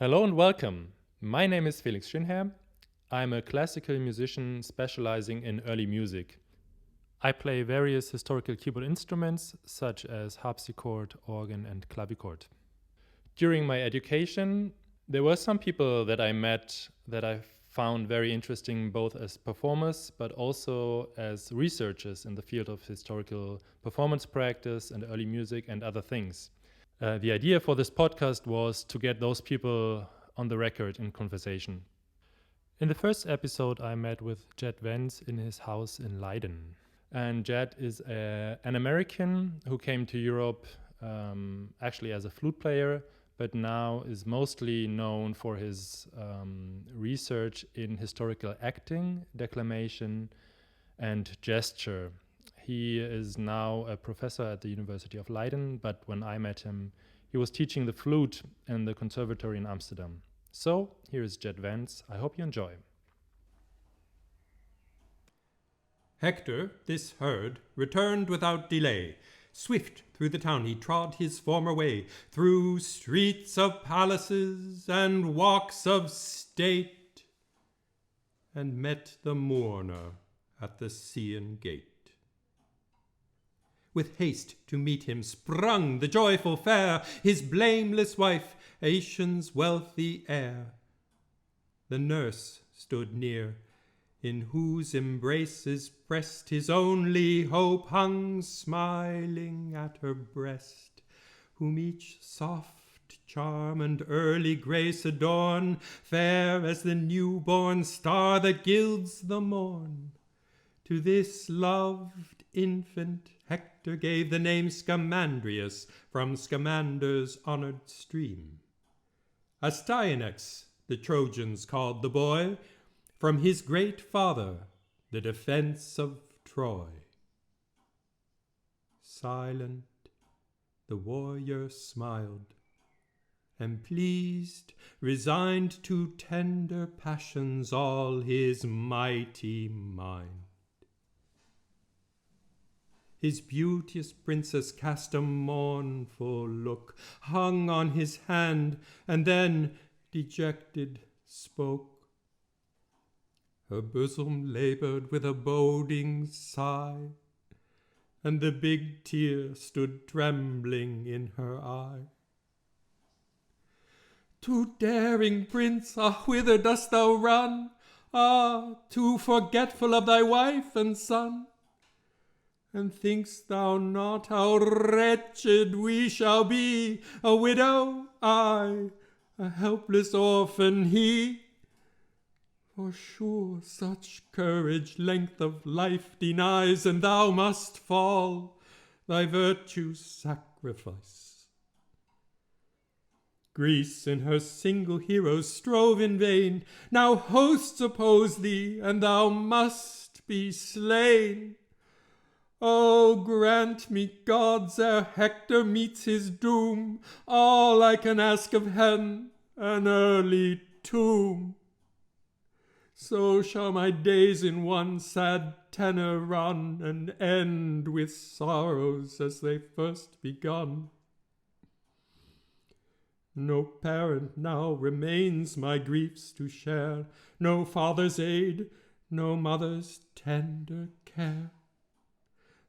Hello and welcome. My name is Felix Schönherr. I'm a classical musician specializing in early music. I play various historical keyboard instruments such as harpsichord, organ, and clavichord. During my education, there were some people that I met that I found very interesting both as performers but also as researchers in the field of historical performance practice and early music and other things. The idea for this podcast was to get those people on the record in conversation. In the first episode, I met with Jed Wentz in his house in Leiden. And Jed is an American who came to Europe actually as a flute player, but now is mostly known for his research in historical acting, declamation, and gesture. He is now a professor at the University of Leiden, but when I met him, he was teaching the flute in the conservatory in Amsterdam. So, here is Jed Wentz. I hope you enjoy. Hector, this heard, returned without delay. Swift through the town he trod his former way, through streets of palaces and walks of state, and met the mourner at the Scaean gate. With haste to meet him sprung the joyful fair, his blameless wife, Aetion's wealthy heir. The nurse stood near, in whose embraces pressed his only hope hung smiling at her breast, whom each soft charm and early grace adorn, fair as the newborn star that gilds the morn. To this loved infant Hector gave the name Scamandrius, from Scamander's honored stream. Astyanax the Trojans called the boy, from his great father, the defense of Troy. Silent, the warrior smiled, and pleased, resigned to tender passions all his mighty mind. His beauteous princess cast a mournful look, hung on his hand, and then, dejected, spoke. Her bosom labored with a boding sigh, and the big tear stood trembling in her eye. Too daring prince, ah, whither dost thou run? Ah, too forgetful of thy wife and son? And think'st thou not how wretched we shall be, a widow, I, a helpless orphan he? For sure such courage length of life denies, and thou must fall, thy virtue's sacrifice. Greece in her single heroes strove in vain, now hosts oppose thee, and thou must be slain. Oh, grant me, gods, ere Hector meets his doom, all I can ask of heaven, an early tomb. So shall my days in one sad tenor run, and end with sorrows as they first begun. No parent now remains my griefs to share, no father's aid, no mother's tender care.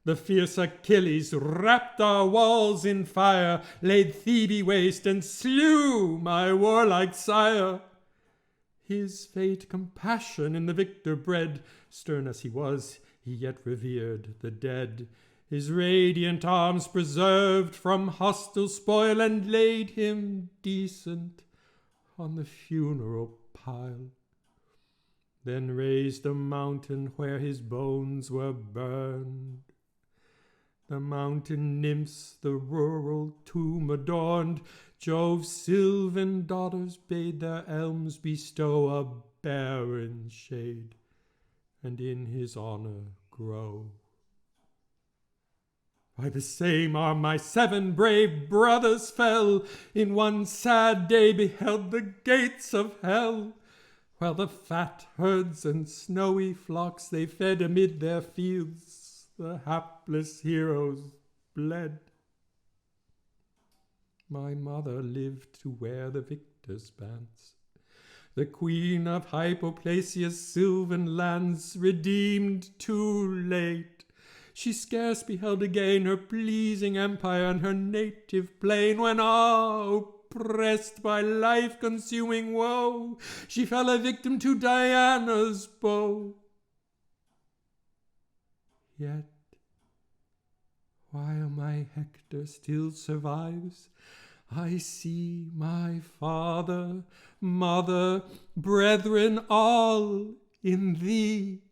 The fierce Achilles wrapped our walls in fire, laid Thebe waste, and slew my warlike sire. His fate compassion in the victor bred, stern as he was, he yet revered the dead. His radiant arms preserved from hostile spoil, and laid him decent on the funeral pile. Then raised a mountain where his bones were burned. The mountain nymphs the rural tomb adorned. Jove's sylvan daughters bade their elms bestow a barren shade, and in his honor grow. By the same arm my 7 brave brothers fell, in one sad day beheld the gates of hell, while the fat herds and snowy flocks they fed amid their fields. The hapless heroes bled. My mother lived to wear the victor's Hector's bands. The queen of Hypoplasia's sylvan lands, redeemed too late, she scarce beheld again her pleasing empire and her native plain, when oppressed by life-consuming woe, she fell a victim to Diana's bow. Yet, while my Hector still survives, I see my father, mother, brethren, all in thee.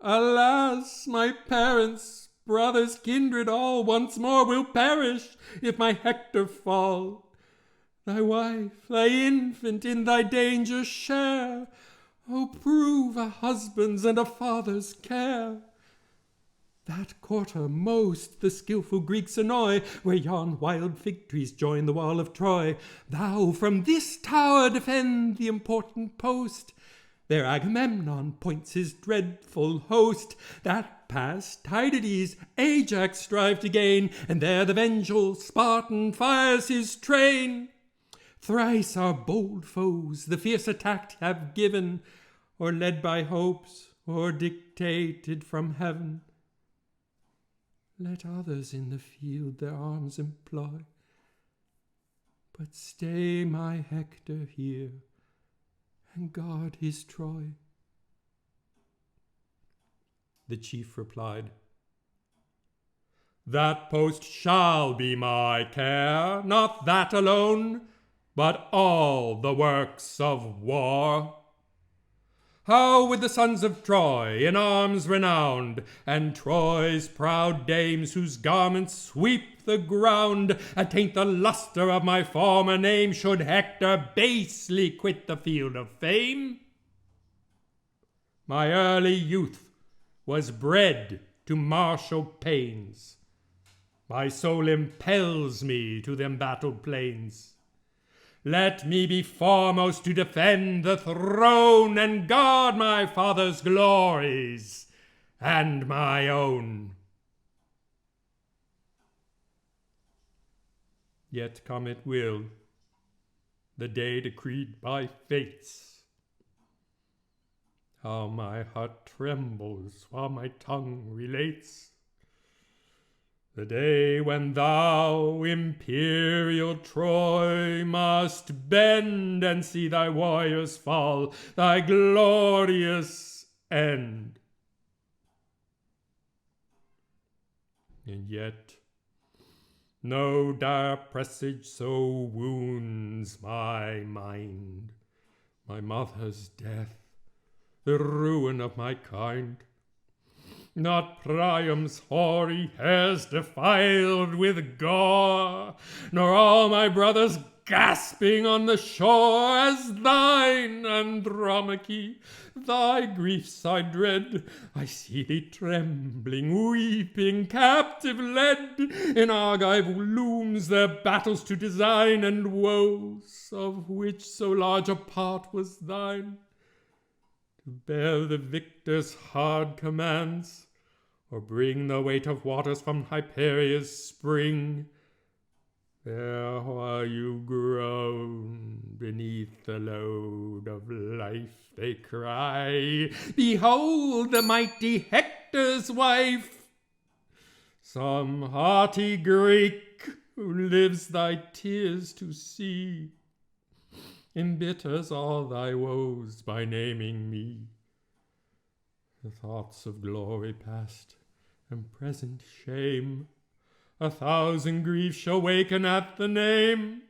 Alas, my parents, brothers, kindred, all once more will perish if my Hector fall. Thy wife, thy infant in thy danger share. O prove a husband's and a father's care. That quarter most the skilful Greeks annoy, where yon wild fig trees join the wall of Troy. Thou from this tower defend the important post. There Agamemnon points his dreadful host. That past Tydides Ajax strive to gain, and there the vengeful Spartan fires his train. Thrice our bold foes the fierce attack have given, or led by hopes, or dictated from heaven. Let others in the field their arms employ, but stay my Hector here, and guard his Troy. The chief replied, That post shall be my care, not that alone, but all the works of war. How would the sons of Troy, in arms renowned, and Troy's proud dames whose garments sweep the ground, attaint the lustre of my former name, should Hector basely quit the field of fame? My early youth was bred to martial pains. My soul impels me to the embattled plains. Let me be foremost to defend the throne and guard my father's glories and my own. Yet come it will, the day decreed by fates. How my heart trembles while my tongue relates. The day when thou, imperial Troy, must bend and see thy warriors fall, thy glorious end. And yet no dire presage so wounds my mind, my mother's death, the ruin of my kind. Not Priam's hoary hairs defiled with gore, nor all my brothers gasping on the shore, as thine, Andromache, thy griefs I dread. I see thee trembling, weeping, captive led in Argive looms their battles to design, and woes, of which so large a part was thine, to bear the victor's hard commands, or bring the weight of waters from Hyperia's spring. There while you groan beneath the load of life, they cry, Behold the mighty Hector's wife! Some haughty Greek who lives thy tears to see, embitters all thy woes by naming me. The thoughts of glory past and present shame, 1,000 griefs shall waken at the name.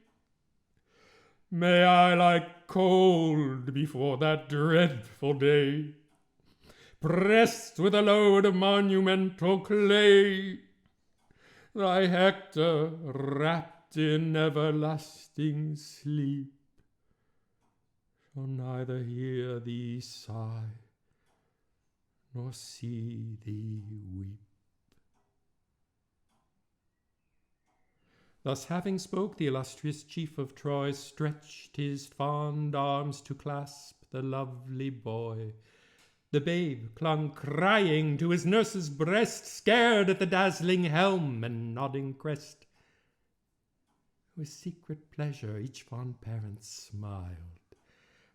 May I lie cold before that dreadful day, pressed with a load of monumental clay. Thy Hector, wrapped in everlasting sleep, shall neither hear thee sigh, nor see thee weep. Thus having spoke, the illustrious chief of Troy stretched his fond arms to clasp the lovely boy. The babe clung crying to his nurse's breast, scared at the dazzling helm and nodding crest. With secret pleasure each fond parent smiled,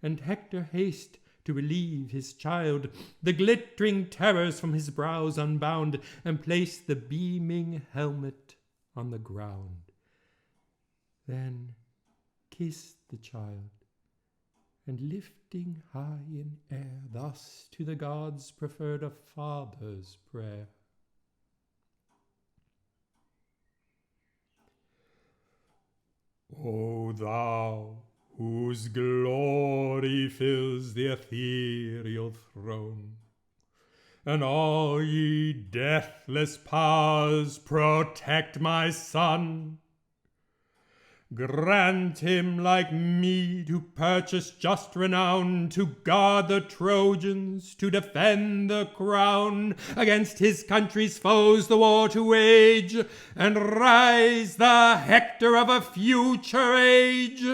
and Hector haste to relieve his child, the glittering terrors from his brows unbound, and placed the beaming helmet on the ground. Then kissed the child, and lifting high in air, thus to the gods preferred a father's prayer. O thou, whose glory fills the ethereal throne, and all ye deathless powers protect my son. Grant him like me to purchase just renown, to guard the Trojans, to defend the crown, against his country's foes the war to wage, and rise the Hector of a future age.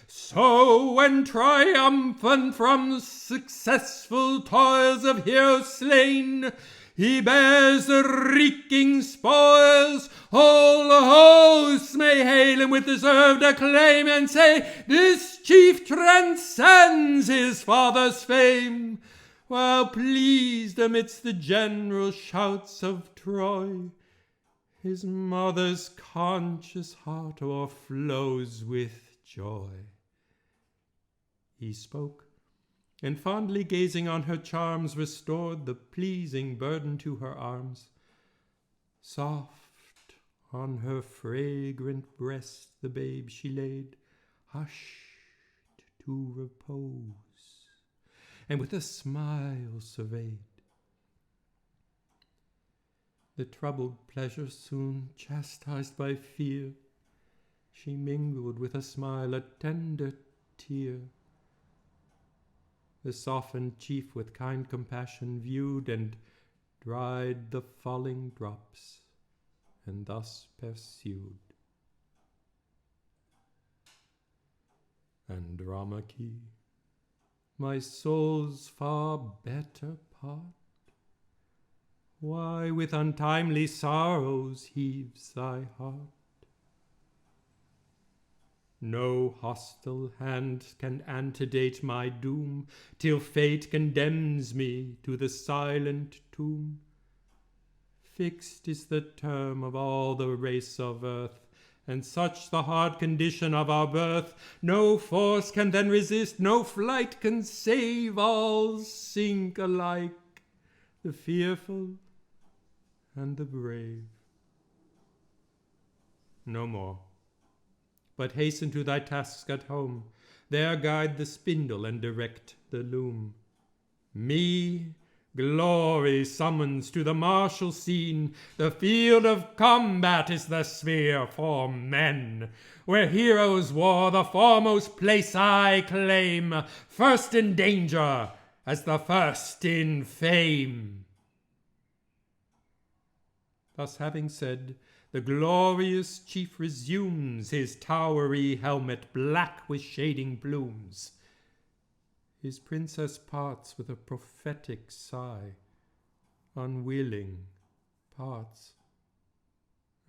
So when triumphant from successful toils of heroes slain, he bears the reeking spoils, all the hosts may hail him with deserved acclaim, and say, this chief transcends his father's fame. While pleased amidst the general shouts of Troy, his mother's conscious heart o'erflows with joy. He spoke, and fondly gazing on her charms, restored the pleasing burden to her arms. Soft on her fragrant breast the babe she laid, hushed to repose, and with a smile surveyed. The troubled pleasure soon chastised by fear, she mingled with a smile a tender tear. The softened chief with kind compassion viewed, and dried the falling drops, and thus pursued. Andromache, my soul's far better part, why with untimely sorrows heaves thy heart? No hostile hand can antedate my doom, till fate condemns me to the silent tomb. Fixed is the term of all the race of earth, and such the hard condition of our birth. No force can then resist, no flight can save, all sink alike, the fearful and the brave. No more, but hasten to thy tasks at home, there guide the spindle and direct the loom. Me glory summons to the martial scene, the field of combat is the sphere for men. Where heroes war, the foremost place I claim, first in danger as the first in fame. Thus having said, the glorious chief resumes his towery helmet black with shading plumes. His princess parts with a prophetic sigh, unwilling parts,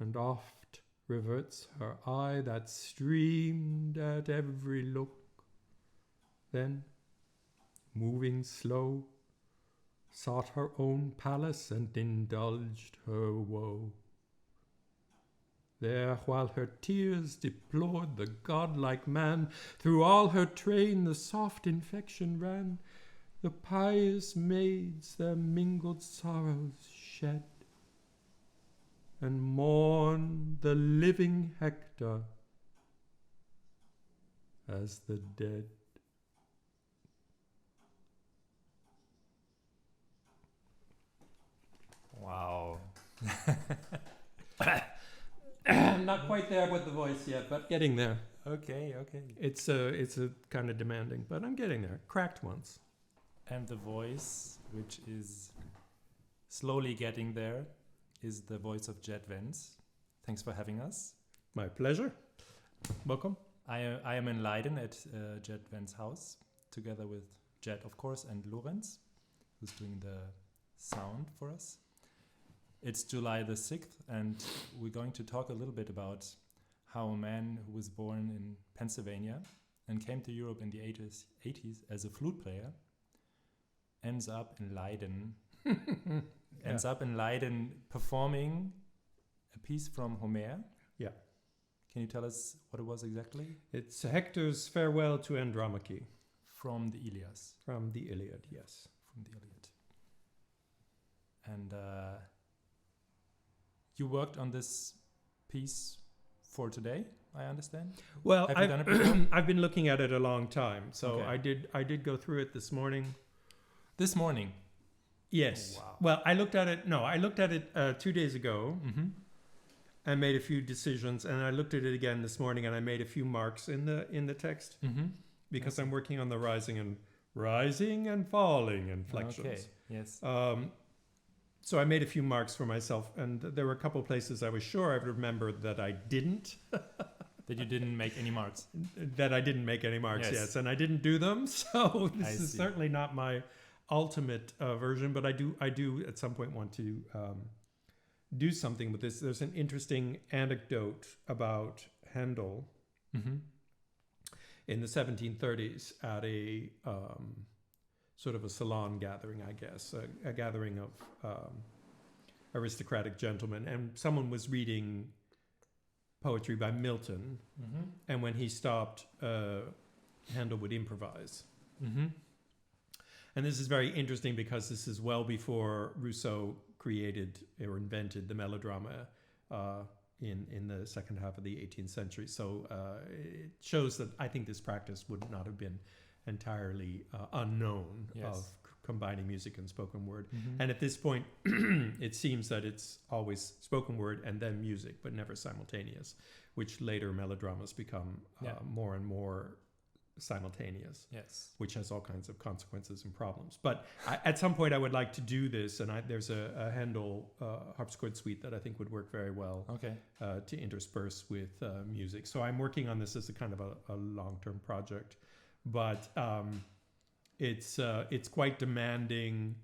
and oft reverts her eye that streamed at every look. Then, moving slow, sought her own palace and indulged her woe. There, while her tears deplored the godlike man, through all her train the soft infection ran. The pious maids their mingled sorrows shed, and mourned the living Hector as the dead. Wow. Not quite there with the voice yet, but getting there. Okay. It's a kind of demanding, but I'm getting there. Cracked once. And the voice, which is slowly getting there, is the voice of Jed Wentz. Thanks for having us. My pleasure. Welcome. I am in Leiden at Jed Wentz's house, together with Jed, of course, and Lorenz, who's doing the sound for us. It's July the 6th, and we're going to talk a little bit about how a man who was born in Pennsylvania and came to Europe in the 80s as a flute player ends up in Leiden. Ends up in Leiden performing a piece from Homer. Yeah. Can you tell us what it was exactly? It's Hector's Farewell to Andromache. From the Iliad. From the Iliad, yes. From the Iliad. And you worked on this piece for today, I understand? Well, Have you done it before? I've been looking at it a long time. So Okay. I did go through it this morning. This morning. Yes. Oh, wow. Well, I looked at it 2 days ago. Mm-hmm. I made a few decisions, and I looked at it again this morning, and I made a few marks in the text Mm-hmm. because I'm working on the rising and falling inflections. Okay. Yes. So I made a few marks for myself, and there were a couple places I was sure I remembered that I didn't. That you didn't make any marks. That I didn't make any marks, Yes. yes, and I didn't do them. So I this is see. certainly not my ultimate version, but I do at some point want to do something with this. There's an interesting anecdote about Handel Mm-hmm. in the 1730s at a sort of a salon gathering, I guess, a gathering of aristocratic gentlemen, and someone was reading poetry by Milton, Mm-hmm. and when he stopped, Handel would improvise. Mm-hmm. And this is very interesting because this is well before Rousseau created or invented the melodrama in the second half of the 18th century. So it shows that I think this practice would not have been entirely unknown Yes. of combining music and spoken word. Mm-hmm. And at this point, it seems that it's always spoken word and then music, but never simultaneous, which later melodramas become more and more simultaneous, Yes. which has all kinds of consequences and problems. But at some point I would like to do this, and there's a Handel harpsichord suite that I think would work very well Okay. to intersperse with music. So I'm working on this as a kind of a long-term project, but it's quite demanding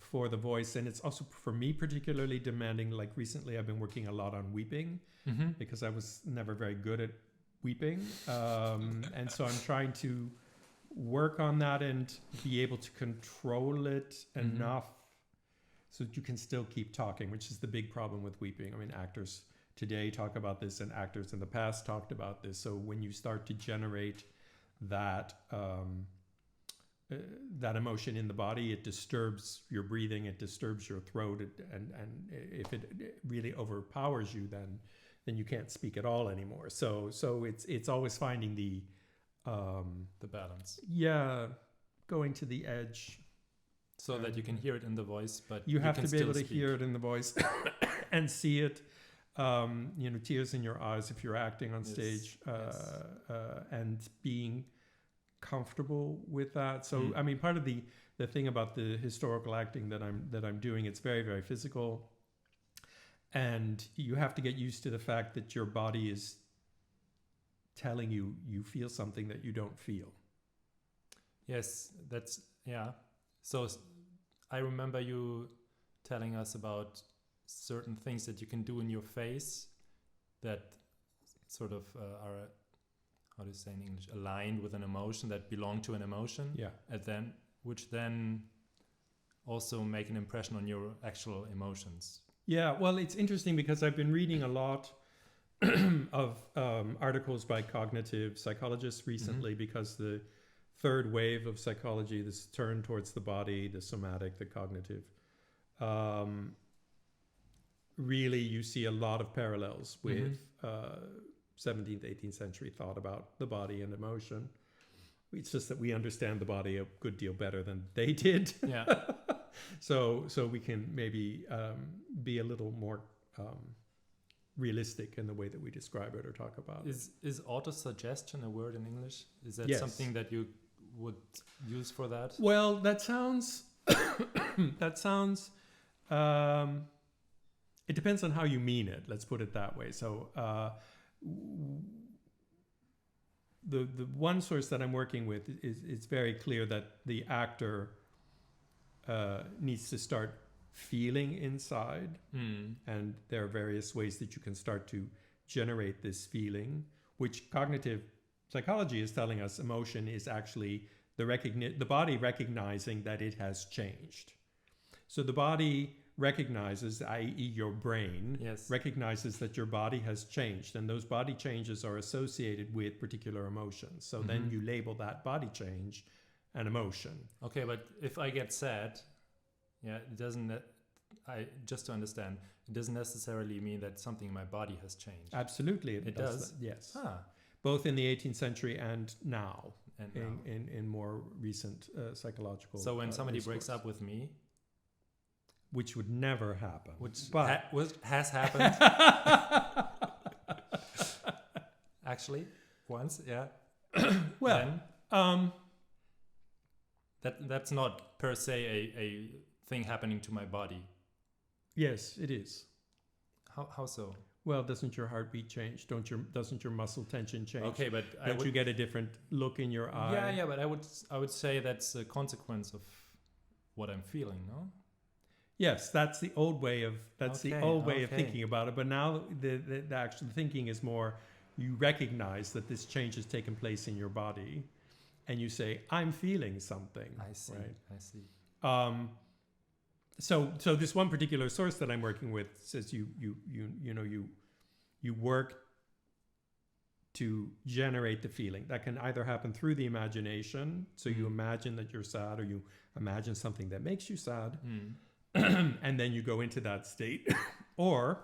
for the voice, and it's also for me particularly demanding. Like recently I've been working a lot on weeping Mm-hmm. because I was never very good at weeping, and so I'm trying to work on that and be able to control it Mhm. enough so that you can still keep talking, which is the big problem with weeping. I mean, actors today talk about this, and actors in the past talked about this. So when you start to generate that that emotion in the body, it disturbs your breathing, it disturbs your throat, and if it really overpowers you, then you can't speak at all anymore. So it's always finding the balance, going to the edge, so that you can hear it in the voice, but you have can to be still able to speak. hear it in the voice and see it. Tears in your eyes if you're acting on Yes, stage, yes. and being comfortable with that. So Mm. I mean, part of the thing about the historical acting that I'm doing, it's very, very physical, and you have to get used to the fact that your body is telling you feel something that you don't feel. Yes, that's So I remember you telling us about certain things that you can do in your face that sort of are, how do you say in English, aligned with an emotion, that belong to an emotion, Yeah. and which then also make an impression on your actual emotions. Yeah, well, it's interesting because I've been reading a lot of articles by cognitive psychologists recently, because the third wave of psychology, this turn towards the body, the somatic, the cognitive, really you see a lot of parallels with 17th, 18th century thought about the body and emotion. It's just that we understand the body a good deal better than they did. Yeah. So we can maybe be a little more realistic in the way that we describe it or talk about it. Is autosuggestion a word in English? Is that Yes. something that you would use for that? Well, that sounds it depends on how you mean it. Let's put it that way. So the one source that I'm working with is it's very clear that the actor needs to start feeling inside, and there are various ways that you can start to generate this feeling, which cognitive psychology is telling us emotion is actually the body recognizing that it has changed. So the body recognizes, i.e. your brain, recognizes that your body has changed, and those body changes are associated with particular emotions. So then you label that body change an emotion. Okay, but if I get sad, it doesn't, just to understand, it doesn't necessarily mean that something in my body has changed. Absolutely, it does. Yes. Both in the 18th century and now. In more recent psychological. So when somebody breaks up with me, which would never happen, has happened, actually, once, well, then, that's not per se a thing happening to my body. Yes, it is. How so? Well, doesn't your heartbeat change? Doesn't your muscle tension change? Okay, but you get a different look in your eye? Yeah, but I would say that's a consequence of what I'm feeling, no? Yes, that's the old way of thinking about it. But now the actual thinking is more, you recognize that this change has taken place in your body, and you say, I'm feeling something. I see. Right? I see. So this one particular source that I'm working with says you work to generate the feeling. That can either happen through the imagination, so you imagine that you're sad, or you imagine something that makes you sad, and then you go into that state, or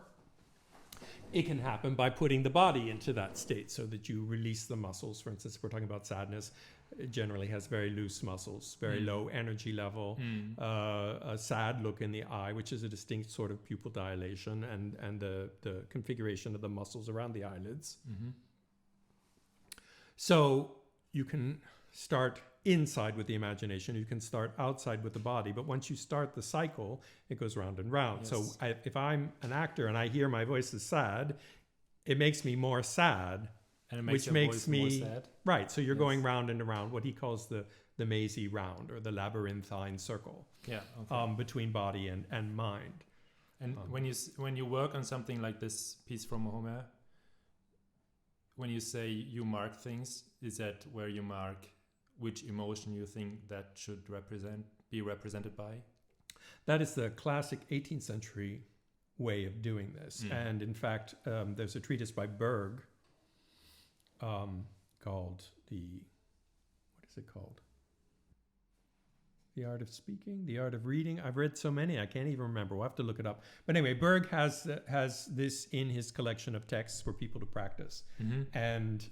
it can happen by putting the body into that state so that you release the muscles. For instance, if we're talking about sadness, it generally has very loose muscles, very low energy level, a sad look in the eye, which is a distinct sort of pupil dilation, and the configuration of the muscles around the eyelids. So you can start inside with the imagination, you can start outside with the body, but once you start the cycle, it goes round and round. Yes. So if I'm an actor and I hear my voice is sad, it makes me more sad, and it makes me more sad. Right. So you're going round and around, what he calls the mazy round, or the Labyrinthine Circle. Yeah. Okay. Between body and mind. And when you work on something like this piece from Homer, when you say you mark things, is that where you mark which emotion you think that should be represented by? That is the classic 18th century way of doing this. And in fact, there's a treatise by Berg called what is it called? The Art of Speaking, The Art of Reading. I've read so many, I can't even remember. We'll have to look it up. But anyway, Berg has this in his collection of texts for people to practice. And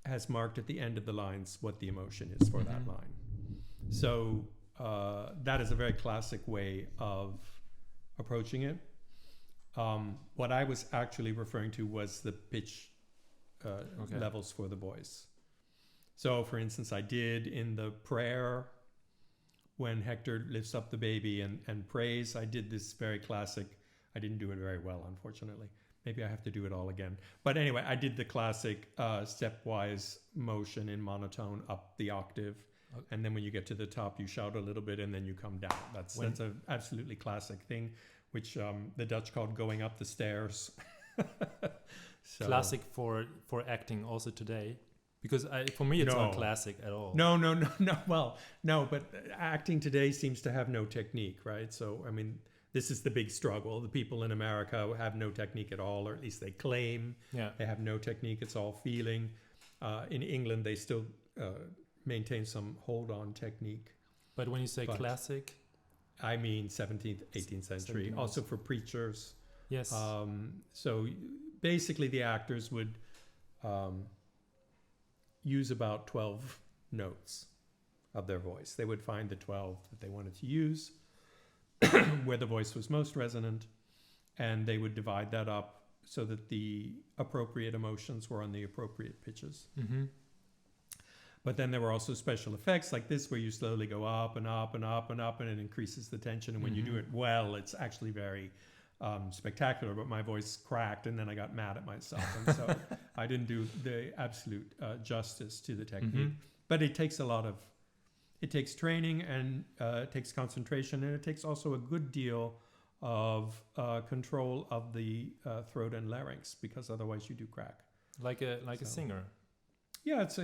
has marked at the end of the lines what the emotion is for that line. So that is a very classic way of approaching it. What I was actually referring to was the pitch levels for the voice. So, for instance, I did in the prayer, when Hector lifts up the baby and prays, I did this very classic. I didn't do it very well, unfortunately. Maybe I have to do it all again. But anyway, I did the classic stepwise motion in monotone up the octave. Okay. And then when you get to the top, you shout a little bit and then you come down. That's an absolutely classic thing, which the Dutch called going up the stairs. Classic for acting also today. Because for me, it's not classic at all. No. Well, no, but acting today seems to have no technique, right? So, I mean, this is the big struggle. The people in America have no technique at all, or at least they claim they have no technique. It's all feeling. In England, they still maintain some hold-on technique. But when you say classic? I mean 17th, 18th century. 17th. Also for preachers. Yes. So basically the actors would use about 12 notes of their voice. They would find the 12 that they wanted to use, where the voice was most resonant, and they would divide that up so that the appropriate emotions were on the appropriate pitches. But then there were also special effects like this, where you slowly go up and up and up and up, and it increases the tension. And when you do it well, it's actually very spectacular. But my voice cracked, and then I got mad at myself, and so I didn't do the absolute justice to the technique. But it takes it takes training, and it takes concentration, and it takes also a good deal of control of the throat and larynx, because otherwise you do crack. Like a singer. Yeah, it's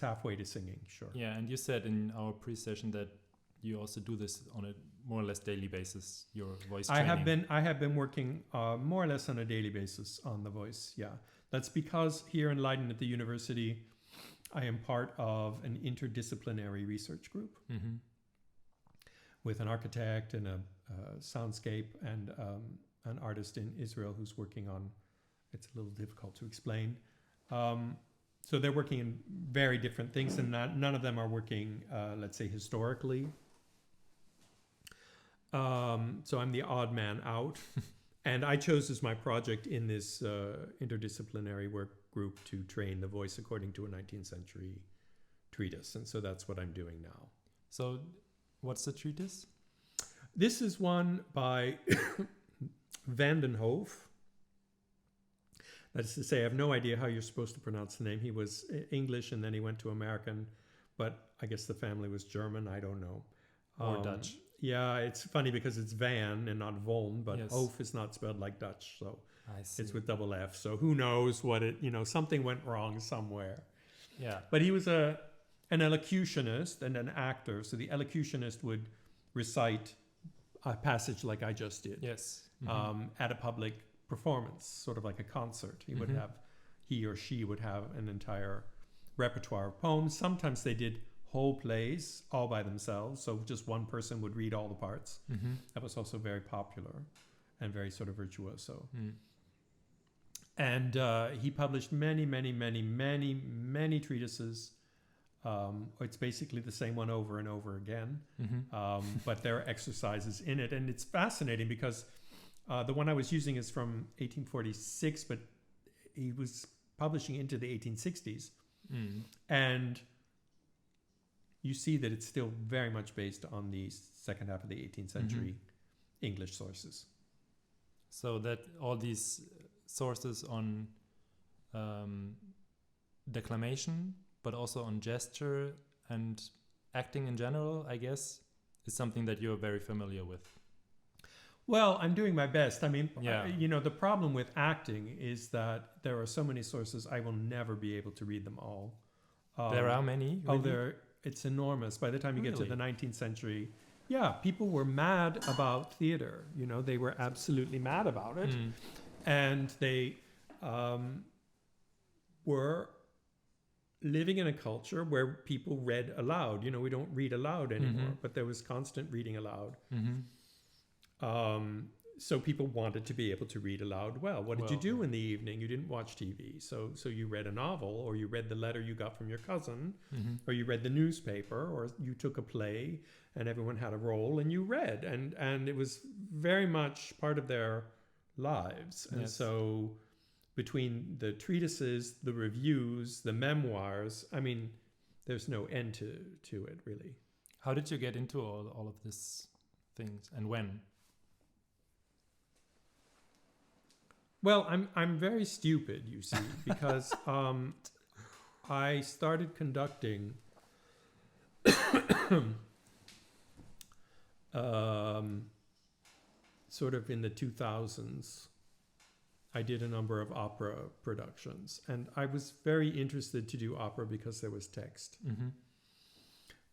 halfway to singing, sure. Yeah, and you said in our pre-session that you also do this on a more or less daily basis, your voice training. I have been working more or less on a daily basis on the voice, yeah. That's because here in Leiden at the university, I am part of an interdisciplinary research group with an architect and a soundscape and an artist in Israel who's working on, it's a little difficult to explain. So they're working in very different things, and none of them are working, let's say, historically. So I'm the odd man out. And I chose as my project in this interdisciplinary work group to train the voice according to a 19th century treatise. And so that's what I'm doing now. So what's the treatise? This is one by Van den Hoof. That is to say, I have no idea how you're supposed to pronounce the name. He was English and then he went to American, but I guess the family was German. I don't know. Or Dutch. Yeah, it's funny because it's Van and not Von, but Yes. Hoof is not spelled like Dutch, so I see. it's with double F. So who knows what something went wrong somewhere. Yeah. But he was an elocutionist and an actor. So the elocutionist would recite a passage like I just did. Yes. At a public performance, sort of like a concert. He or she would have an entire repertoire of poems. Sometimes they did whole plays all by themselves, so just one person would read all the parts. That was also very popular and very sort of virtuoso. And he published many treatises. It's basically the same one over and over again, but there are exercises in it, and it's fascinating because the one I was using is from 1846, but he was publishing into the 1860s. And you see that it's still very much based on the second half of the 18th century English sources. So that all these sources on declamation, but also on gesture and acting in general, I guess, is something that you're very familiar with. Well, I'm doing my best. I mean, Yeah. The problem with acting is that there are so many sources, I will never be able to read them all. There are many? Really? It's enormous. By the time you get to Really? the 19th century, people were mad about theater. They were absolutely mad about it. And they were living in a culture where people read aloud. We don't read aloud anymore, but there was constant reading aloud. So people wanted to be able to read aloud well. What did you do in the evening? You didn't watch TV. So you read a novel, or you read the letter you got from your cousin, or you read the newspaper, or you took a play and everyone had a role and you read. And it was very much part of their lives. And so between the treatises, the reviews, the memoirs, I mean, there's no end to it, really. How did you get into all of these things, and when? Well, I'm very stupid, you see, because I started conducting sort of in the 2000s. I did a number of opera productions, and I was very interested to do opera because there was text.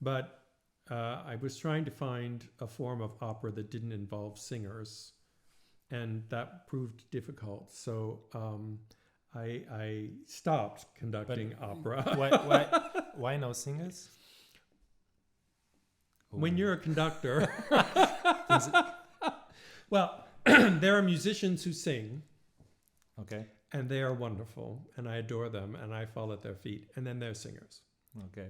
But I was trying to find a form of opera that didn't involve singers, and that proved difficult. So I stopped conducting opera. Why no singers? When you're a conductor, well, there are musicians who sing. Okay. And they are wonderful, and I adore them, and I fall at their feet. And then there's singers. Okay.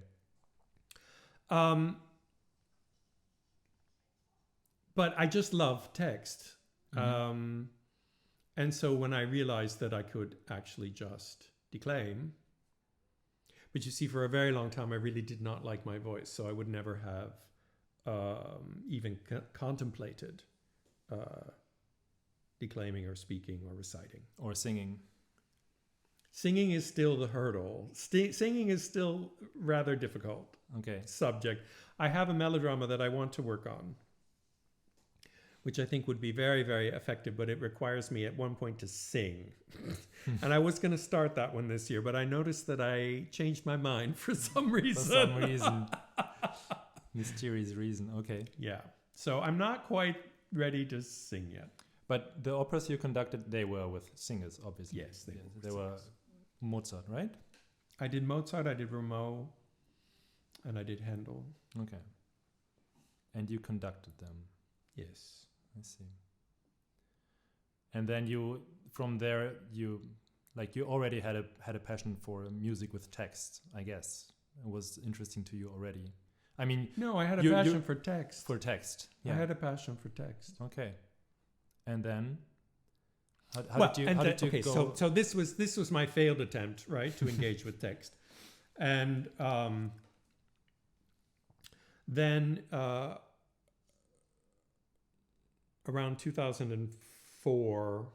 But I just love text. And so when I realized that I could actually just declaim, but you see, for a very long time, I really did not like my voice, so I would never have even contemplated declaiming or speaking or reciting. Or singing. Singing is still the hurdle. Singing is still rather difficult. Okay. Subject. I have a melodrama that I want to work on. which I think would be very, very effective, but it requires me at one point to sing. And I was going to start that one this year, but I noticed that I changed my mind for some reason. For some reason. Mysterious reason. Okay. Yeah. So I'm not quite ready to sing yet. But the operas you conducted, they were with singers, obviously. Yes, they were Mozart, right? I did Mozart, I did Rameau, and I did Handel. Okay. And you conducted them. Yes. I see. And then from there, you already had a passion for music with text, I guess. It was interesting to you already. I mean, no, I had a passion for text. For text, yeah. I had a passion for text. Okay. And then, how did you go? So this was my failed attempt, right, to engage with text, and then around 2004,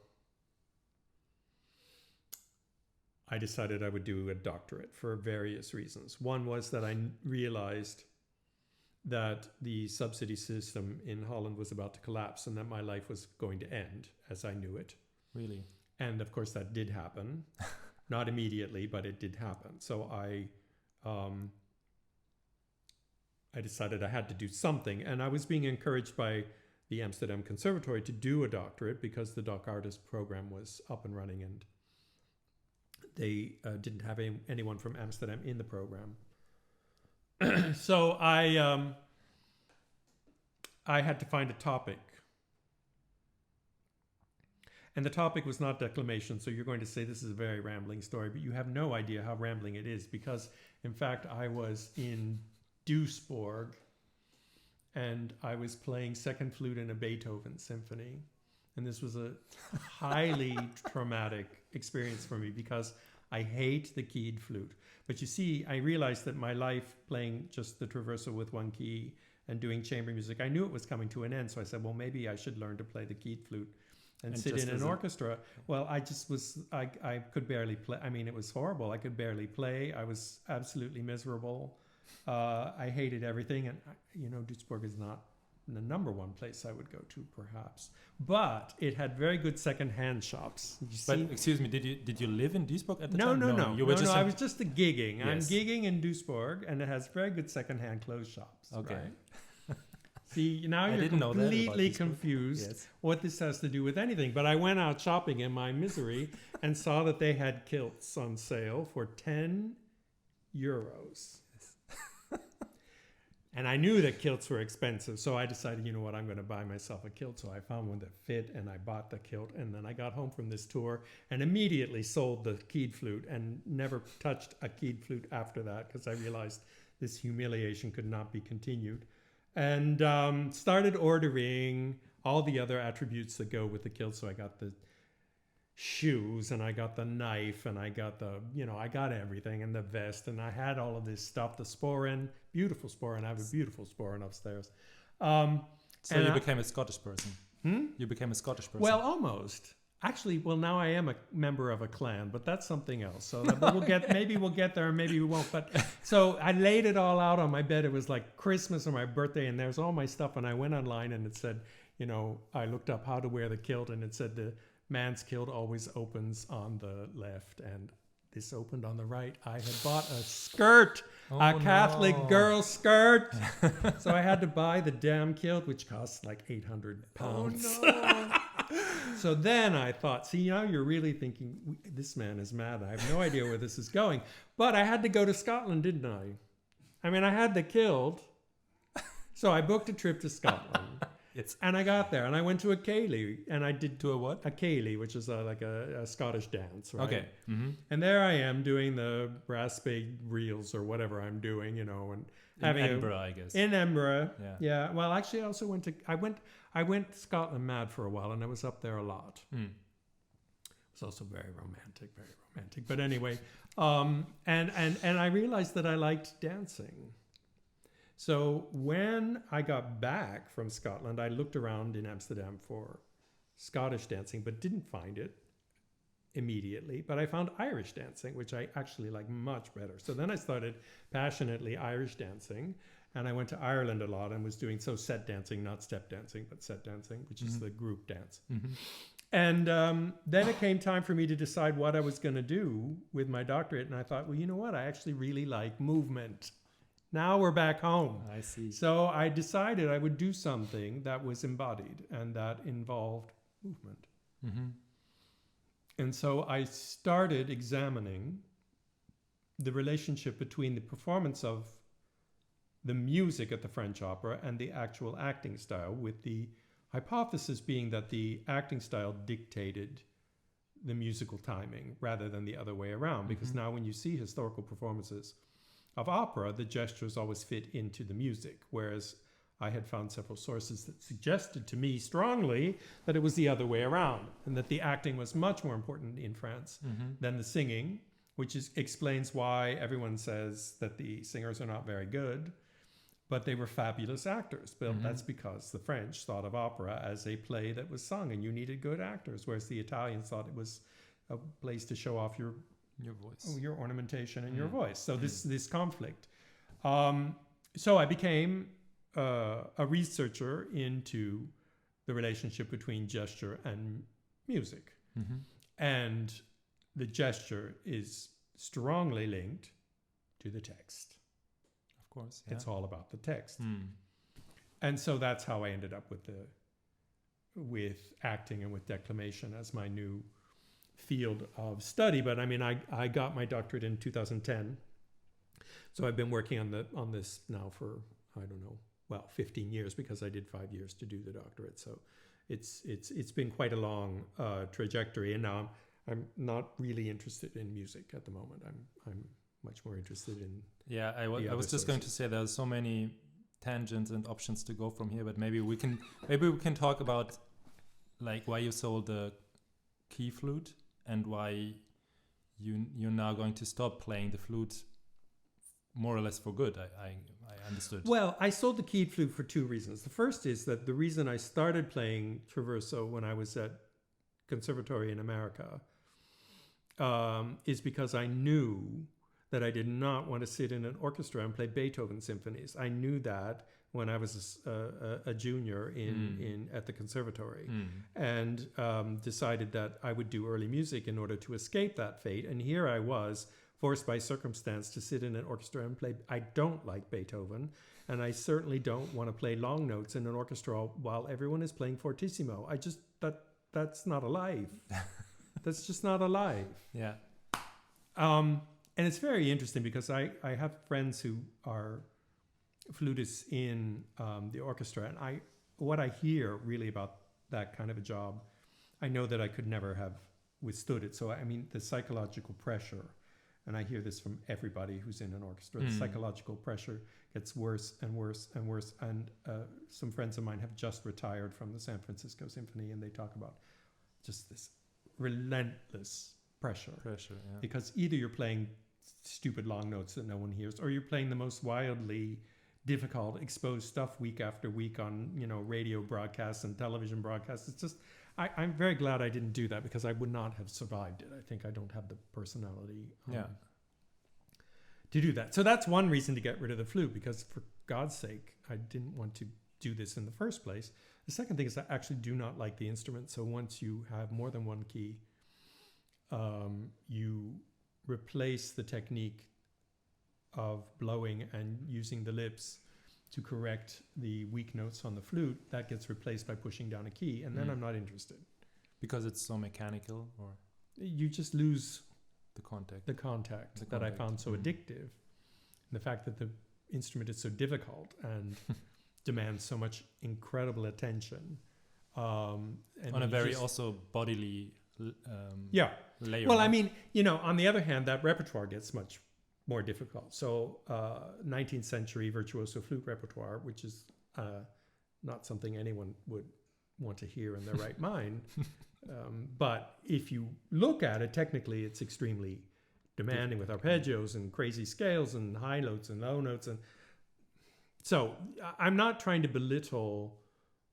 I decided I would do a doctorate for various reasons. One was that I realized that the subsidy system in Holland was about to collapse and that my life was going to end as I knew it. Really? And of course that did happen. Not immediately, but it did happen. So I decided I had to do something. And I was being encouraged by the Amsterdam Conservatory to do a doctorate because the Doc Artist program was up and running and they didn't have anyone from Amsterdam in the program. So I had to find a topic. And the topic was not declamation, so you're going to say this is a very rambling story, but you have no idea how rambling it is because, in fact, I was in Duisburg and I was playing second flute in a Beethoven symphony. And this was a highly traumatic experience for me because I hate the keyed flute. But you see, I realized that my life playing just the traversal with one key and doing chamber music, I knew it was coming to an end. So I said, well, maybe I should learn to play the keyed flute and sit in an orchestra. Well, I just was, I could barely play. I mean, it was horrible. I could barely play. I was absolutely miserable. I hated everything. And, Duisburg is not the number one place I would go to, perhaps. But it had very good second-hand shops. But excuse me, did you live in Duisburg at the time? No. You were I was just gigging. Yes. I'm gigging in Duisburg, and it has very good second-hand clothes shops. Okay. Right? See, now you're didn't know that about completely Duisburg. Euros Yes. what this has to do with anything. But I went out shopping in my misery and saw that they had kilts on sale for €10. And I knew that kilts were expensive, so I decided, you know what, I'm going to buy myself a kilt. So I found one that fit, and I bought the kilt. And then I got home from this tour and immediately sold the keyed flute and never touched a keyed flute after that because I realized this humiliation could not be continued. And started ordering all the other attributes that go with the kilt. So I got the shoes, and I got the knife, and I got I got everything, and the vest, and I had all of this stuff. The sporin, beautiful sporin. I have a beautiful sporin upstairs. So you became a Scottish person. You became a Scottish person. Well, almost. Actually, now I am a member of a clan, but that's something else. So maybe we'll get there, and maybe we won't. But so I laid it all out on my bed. It was like Christmas or my birthday, and there's all my stuff. And I went online, and it said, I looked up how to wear the kilt, and it said the man's kilt always opens on the left, and this opened on the right. I had bought a skirt, a Catholic girl skirt. So I had to buy the damn kilt, which costs like £800. Oh, no. So then I thought, see, now you're really thinking, this man is mad. I have no idea where this is going. But I had to go to Scotland, didn't I? I mean, I had the kilt. So I booked a trip to Scotland. And I got there, and I went to a ceilidh, and I did to a what? A ceilidh, which is like a Scottish dance, right? Okay. Mm-hmm. And there I am doing the brass spade reels or whatever I'm doing, and having in Edinburgh, I guess. In Edinburgh, yeah. Well, actually, I also I went Scotland mad for a while, and I was up there a lot. It was also very romantic. But anyway, and I realized that I liked dancing. So when I got back from Scotland, I looked around in Amsterdam for Scottish dancing, but didn't find it immediately. But I found Irish dancing, which I actually like much better. So then I started passionately Irish dancing. And I went to Ireland a lot and was doing set dancing, not step dancing, but set dancing, which is the group dance. And then it came time for me to decide what I was going to do with my doctorate. And I thought, well, you know what? I actually really like movement. Now we're back home. I see. So I decided I would do something that was embodied and that involved movement. And so I started examining the relationship between the performance of the music at the French opera and the actual acting style, with the hypothesis being that the acting style dictated the musical timing rather than the other way around. Because now when you see historical performances of opera, the gestures always fit into the music, whereas I had found several sources that suggested to me strongly that it was the other way around, and that the acting was much more important in France than the singing, which explains why everyone says that the singers are not very good, but they were fabulous actors. But that's because the French thought of opera as a play that was sung, and you needed good actors, whereas the Italians thought it was a place to show off your voice, your ornamentation and your voice. So this conflict. So I became a researcher into the relationship between gesture and music. And the gesture is strongly linked to the text. Of course. Yeah. It's all about the text. And so that's how I ended up with acting and with declamation as my new field of study. But I mean, I got my doctorate in 2010. So I've been working on this now for, I don't know, 15 years, because I did 5 years to do the doctorate. So it's been quite a long trajectory. And now I'm not really interested in music at the moment. I'm much more interested in I was just going to say there's so many tangents and options to go from here, but maybe we can talk about like why you sold the key flute and why you're now going to stop playing the flute more or less for good. I understood. Well, I sold the keyed flute for two reasons. The first is that the reason I started playing traverso when I was at Conservatory in America is because I knew that I did not want to sit in an orchestra and play Beethoven symphonies. I knew that when I was a junior at the Conservatory, and decided that I would do early music in order to escape that fate. And here I was, forced by circumstance to sit in an orchestra and play. I don't like Beethoven, and I certainly don't want to play long notes in an orchestra while everyone is playing fortissimo. That's not alive. That's just not alive. Yeah. And it's very interesting because I have friends who are flutists in the orchestra, and what I hear really about that kind of a job, I know that I could never have withstood it. So I mean, the psychological pressure, and I hear this from everybody who's in an orchestra, the psychological pressure gets worse and worse and worse. And some friends of mine have just retired from the San Francisco Symphony, and they talk about just this relentless pressure. Yeah. Because either you're playing stupid long notes that no one hears, or you're playing the most wildly difficult, exposed stuff week after week on, radio broadcasts and television broadcasts. It's just, I'm very glad I didn't do that, because I would not have survived it. I think I don't have the personality to do that. So that's one reason to get rid of the flute, because for God's sake, I didn't want to do this in the first place. The second thing is I actually do not like the instrument. So once you have more than one key, you replace the technique of blowing and using the lips to correct the weak notes on the flute. That gets replaced by pushing down a key, and then I'm not interested. Because it's so mechanical, or you just lose the contact that I found so addictive. And the fact that the instrument is so difficult and demands so much incredible attention. And on a very also bodily layer. Well, I mean, on the other hand, that repertoire gets much more difficult. So 19th century virtuoso flute repertoire, which is not something anyone would want to hear in their right mind. But if you look at it, technically, it's extremely demanding with arpeggios and crazy scales and high notes and low notes. And so I'm not trying to belittle.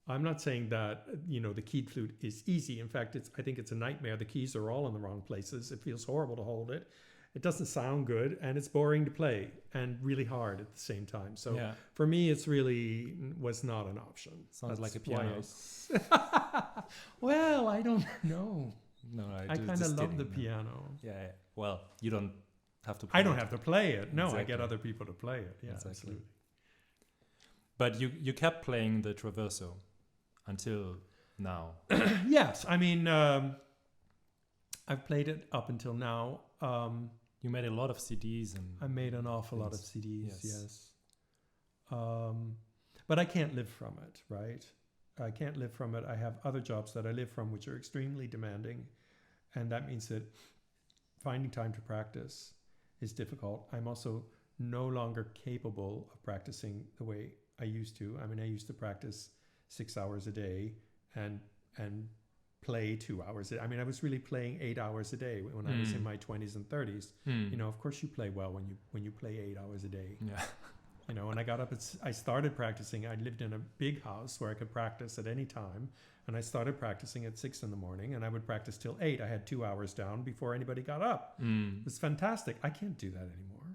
I'm not saying that, the keyed flute is easy. In fact, I think it's a nightmare. The keys are all in the wrong places. It feels horrible to hold it. it doesn't sound good, and it's boring to play and really hard at the same time. So Yeah. for me, it's really was not an option. Sounds like a why piano. Well, I don't know. No, I kind of love the piano. Yeah. Well, you don't have to play I don't have to play it. No, I Exactly. get other people to play it. Yeah, Exactly. absolutely. But you kept playing the traverso until now. Yes, I mean, I've played it up until now. You made a lot of CDs and I made an awful lot of Yes. CDs, Yes. yes. But I can't live from it, right? I can't live from it. I have other jobs that I live from, which are extremely demanding. And that means that finding time to practice is difficult. I'm also no longer capable of practicing the way I used to. I mean, I used to practice 6 hours a day and play 2 hours. I mean, I was really playing 8 hours a day when I was in my 20s and 30s. You know, of course you play well when you play 8 hours a day. Yeah. You know, when I got up, I started practicing. I lived in a big house where I could practice at any time. And I started practicing at 6 in the morning, and I would practice till 8. I had 2 hours down before anybody got up. It was fantastic. I can't do that anymore.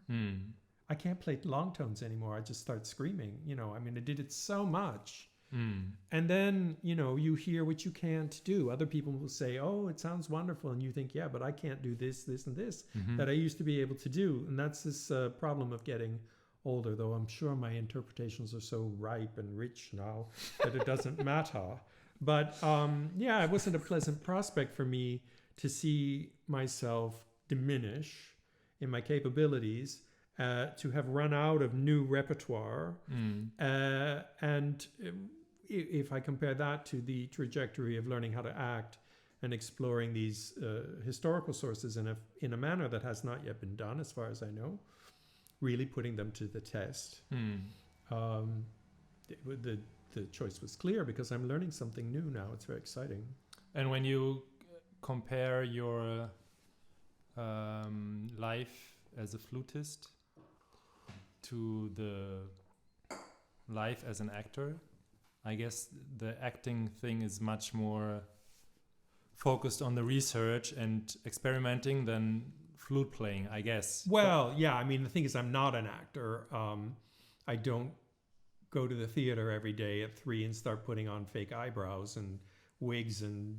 I can't play long tones anymore. I just start screaming. You know, I mean, I did it so much. And then, you know, you hear what you can't do. Other people will say, oh, it sounds wonderful. And you think, yeah, but I can't do this, this, and this that I used to be able to do. And that's this problem of getting older, though I'm sure my interpretations are so ripe and rich now that it doesn't matter. But yeah, it wasn't a pleasant prospect for me to see myself diminish in my capabilities, to have run out of new repertoire. And if I compare that to the trajectory of learning how to act and exploring these historical sources in a manner that has not yet been done, as far as I know, really putting them to the test, the choice was clear because I'm learning something new now. It's very exciting. And when you compare your life as a flutist to the life as an actor, I guess the acting thing is much more focused on the research and experimenting than flute playing, I guess. Well, yeah, I mean, the thing is, I'm not an actor. I don't go to the theater every day at 3 and start putting on fake eyebrows and wigs and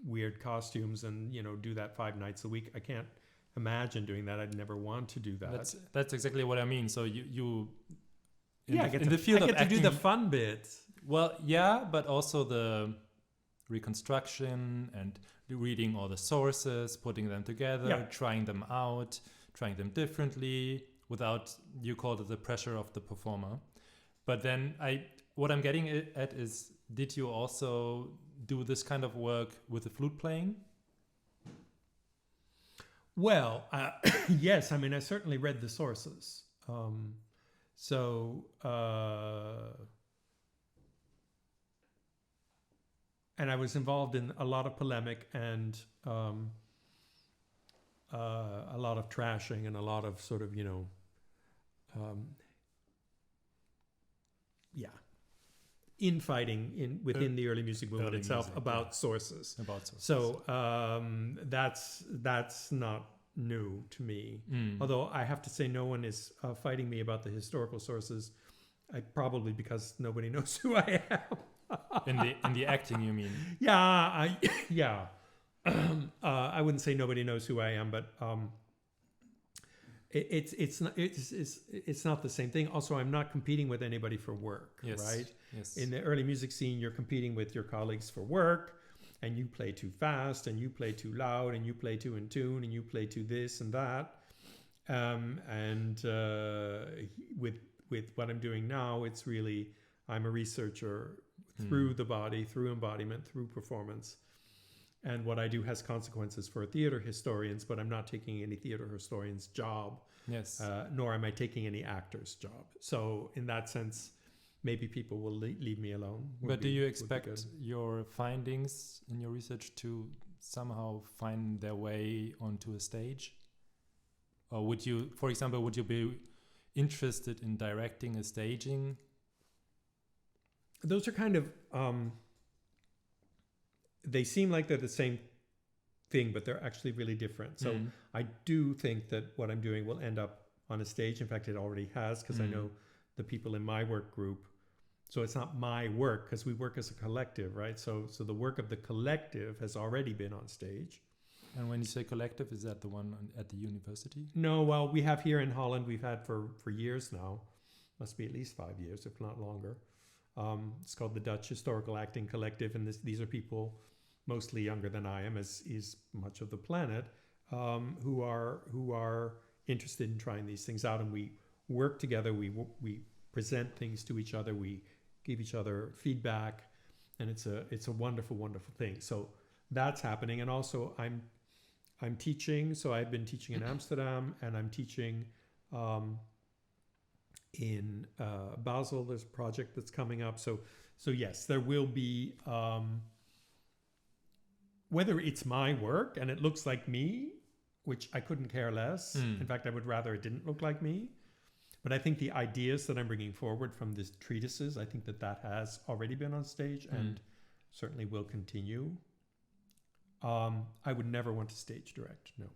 weird costumes and, you know, do that 5 nights a week. I can't imagine doing that. I'd never want to do that. That's exactly what I mean. So you in the field of acting, to do the fun bit. Well, yeah, but also the reconstruction and reading all the sources, putting them together, trying them out, trying them differently without, you called it the pressure of the performer. But then what I'm getting at is, did you also do this kind of work with the flute playing? Well, yes. I mean, I certainly read the sources. And I was involved in a lot of polemic and a lot of trashing and a lot of sort of, you know, infighting within the early music movement itself about sources. So that's not new to me. Although I have to say, no one is fighting me about the historical sources. Probably because nobody knows who I am. in the acting, you mean? Yeah, I wouldn't say nobody knows who I am, but it's not the same thing. Also, I'm not competing with anybody for work, right? Yes. In the early music scene, you're competing with your colleagues for work, and you play too fast, and you play too loud, and you play too in tune, and you play too this and that. With what I'm doing now, it's really, I'm a researcher through the body, through embodiment, through performance. And what I do has consequences for theater historians, but I'm not taking any theater historian's job, nor am I taking any actor's job. So in that sense, maybe people will leave me alone. But do you expect your findings in your research to somehow find their way onto a stage? Or would you, for example, would you be interested in directing a staging? Those are kind of, they seem like they're the same thing, but they're actually really different. So I do think that what I'm doing will end up on a stage. In fact, it already has, because I know the people in my work group. So it's not my work, because we work as a collective, right? So the work of the collective has already been on stage. And when you say collective, is that the one at the university? No, well, we have here in Holland, we've had for years now, must be at least 5 years, if not longer. It's called the Dutch Historical Acting Collective, and these are people mostly younger than I am, as is much of the planet, who are interested in trying these things out, and we work together. We present things to each other. We give each other feedback, and it's a wonderful, wonderful thing. So that's happening, and also I'm teaching. So I've been teaching in Amsterdam, and I'm teaching in Basel. There's a project that's coming up. So yes, there will be, whether it's my work and it looks like me, which I couldn't care less. In fact, I would rather it didn't look like me. But I think the ideas that I'm bringing forward from these treatises, I think that has already been on stage and certainly will continue. I would never want to stage direct, no.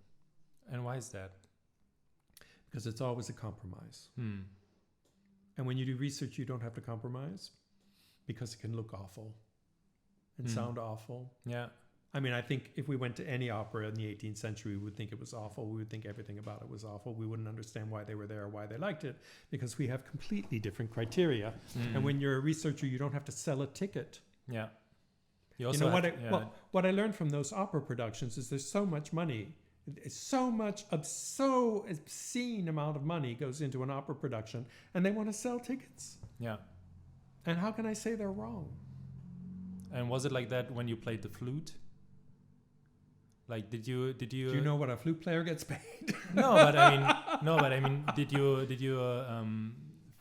And why is that? Because it's always a compromise. And when you do research, you don't have to compromise, because it can look awful and sound awful. Yeah. I mean, I think if we went to any opera in the 18th century, we would think it was awful. We would think everything about it was awful. We wouldn't understand why they were there or why they liked it, because we have completely different criteria. And when you're a researcher, you don't have to sell a ticket. Yeah. You know what I learned from those opera productions is there's so much money. So obscene amount of money goes into an opera production, and they want to sell tickets. Yeah. And how can I say they're wrong? And was it like that when you played the flute? Like, did you? Do you know what a flute player gets paid? No, but I mean, did you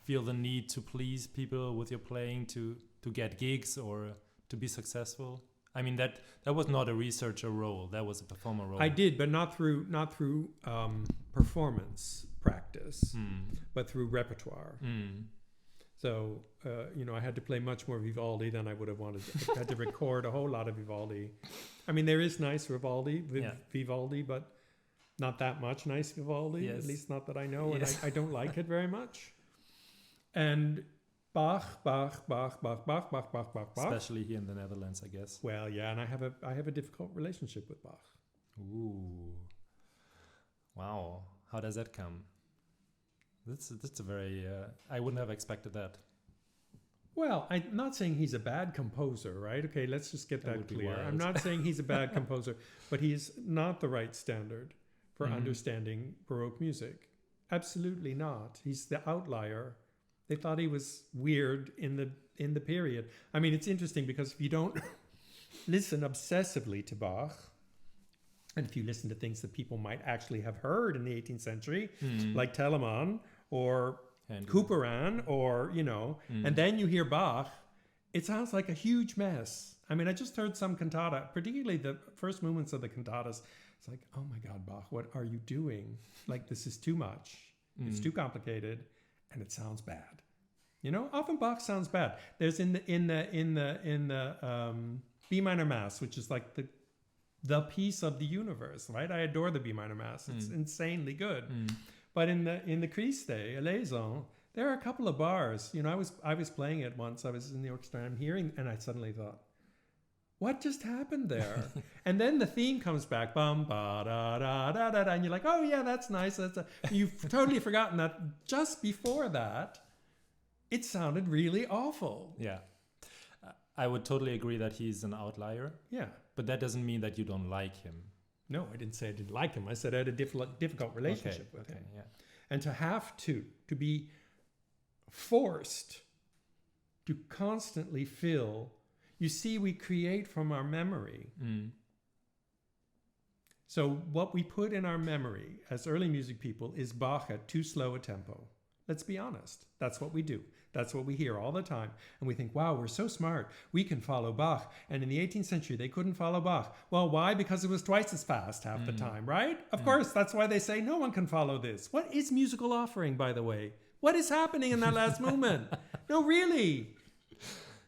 feel the need to please people with your playing to get gigs or to be successful? I mean, that was not a researcher role. That was a performer role. I did, but not through performance practice, but through repertoire. So, I had to play much more Vivaldi than I would have wanted. I had to record a whole lot of Vivaldi. I mean, there is nice Vivaldi, but not that much nice Vivaldi, yes. At least not that I know, and I don't like it very much. And Bach. Especially here in the Netherlands, I guess. Well, yeah, and I have a difficult relationship with Bach. Ooh. Wow. How does that come? That's a very... I wouldn't have expected that. Well, I'm not saying he's a bad composer, right? Okay, let's just get that clear. I'm not saying he's a bad composer, but he's not the right standard for understanding Baroque music. Absolutely not. He's the outlier. They thought he was weird in the period. I mean, it's interesting because if you don't listen obsessively to Bach, and if you listen to things that people might actually have heard in the 18th century, like Telemann or Couperin, or, and then you hear Bach, it sounds like a huge mess. I mean, I just heard some cantata, particularly the first movements of the cantatas. It's like, oh my God, Bach, what are you doing? Like, this is too much. It's too complicated, and it sounds bad. Often Bach sounds bad. There's in the B minor Mass, which is like the piece of the universe, right? I adore the B minor Mass. It's insanely good. But in the Christe, Eleison, there are a couple of bars. I was playing it once. I was in the orchestra, and I'm hearing, and I suddenly thought, what just happened there? And then the theme comes back, bum ba da da da da, and you're like, oh yeah, that's nice. You've totally forgotten that just before that, it sounded really awful. Yeah, I would totally agree that he's an outlier. Yeah, but that doesn't mean that you don't like him. No, I didn't say I didn't like him. I said I had a difficult relationship with him. Yeah. And to have to be forced to constantly fill. You see, we create from our memory. So what we put in our memory as early music people is Bach at too slow a tempo. Let's be honest. That's what we do. That's what we hear all the time. And we think, wow, we're so smart. We can follow Bach. And in the 18th century, they couldn't follow Bach. Well, why? Because it was twice as fast half the time, right? Of course, that's why they say no one can follow this. What is musical offering, by the way? What is happening in that last movement? No, really.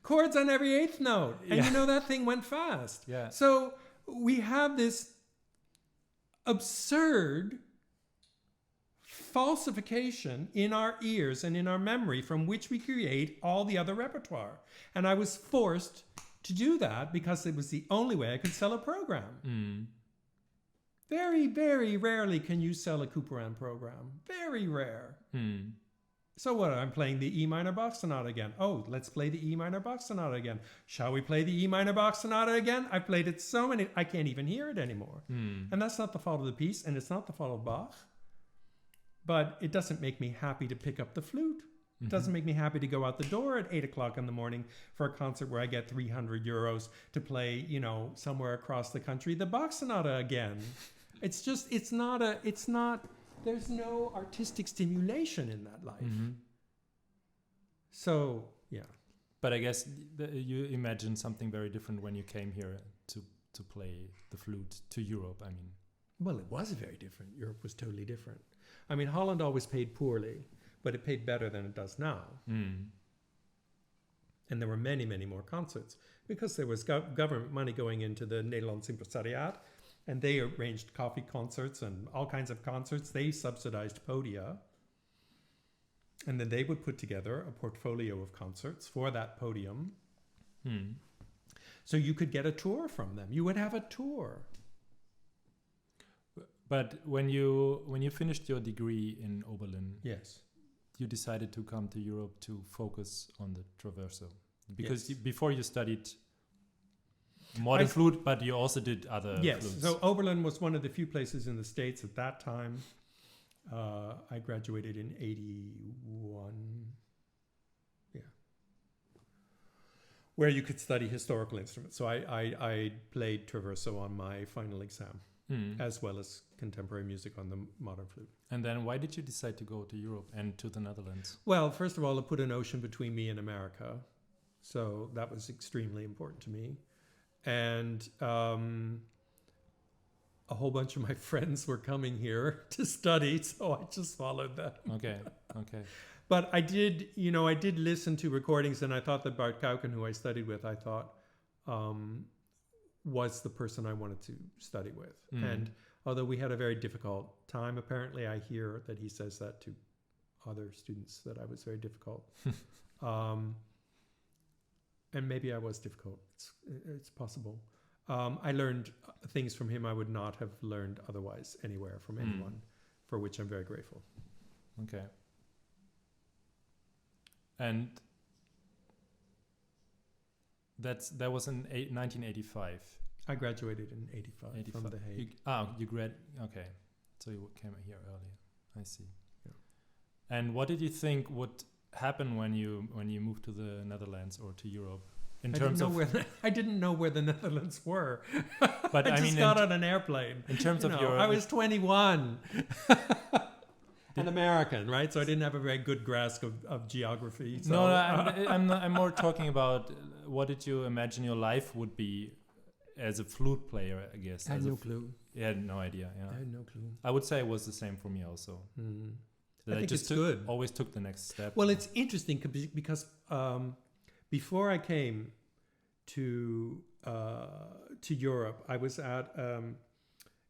Chords on every eighth note. And that thing went fast. Yeah. So we have this absurd falsification in our ears and in our memory from which we create all the other repertoire. And I was forced to do that because it was the only way I could sell a program. Very, very rarely can you sell a Couperin program. Very rare. So what? I'm playing the E minor Bach Sonata again. Oh, let's play the E minor Bach Sonata again. Shall we play the E minor Bach Sonata again? I've played it so many, I can't even hear it anymore. And that's not the fault of the piece, and it's not the fault of Bach. But it doesn't make me happy to pick up the flute. It doesn't make me happy to go out the door at 8 o'clock in the morning for a concert where I get 300 euros to play, somewhere across the country, the Bach Sonata again. It's just, there's no artistic stimulation in that life. So, yeah. But I guess you imagine something very different when you came here to play the flute to Europe, I mean. Well, it was very different. Europe was totally different. I mean, Holland always paid poorly, but it paid better than it does now. And there were many, many more concerts because there was government money going into the Nederlands Impresariat, and they arranged coffee concerts and all kinds of concerts. They subsidized podia. And then they would put together a portfolio of concerts for that podium. So you could get a tour from them. You would have a tour. But when you finished your degree in Oberlin, Yes. you decided to come to Europe to focus on the traverso. Because Yes. before you studied modern flute, but you also did other flutes. So Oberlin was one of the few places in the States at that time. I graduated in 81. Yeah. Where you could study historical instruments. So I played traverso on my final exam, as well as contemporary music on the modern flute. And then why did you decide to go to Europe and to the Netherlands? Well, first of all, it put an ocean between me and America. So that was extremely important to me. And a whole bunch of my friends were coming here to study, so I just followed them. Okay. But I did listen to recordings, and I thought that Bart Kauken, who I studied with, was the person I wanted to study with. And although we had a very difficult time, apparently I hear that he says that to other students, that I was very difficult. And maybe I was difficult. It's possible. I learned things from him I would not have learned otherwise anywhere from anyone, for which I'm very grateful. Okay. And that was in 1985. I graduated in 85 from The Hague. Okay. So you came here earlier. I see. Yeah. And what did you think would happen when you moved to the Netherlands or to Europe? I didn't know where the Netherlands were. But I just got on an airplane. In terms of your, I was 21. An American, right? So I didn't have a very good grasp of geography. So. No, I'm more talking about what did you imagine your life would be as a flute player, I guess. I had no clue. You had no idea, yeah. I had no clue. I would say it was the same for me also. I think it's good. Always took the next step. Well, it's interesting because before I came to Europe, I was at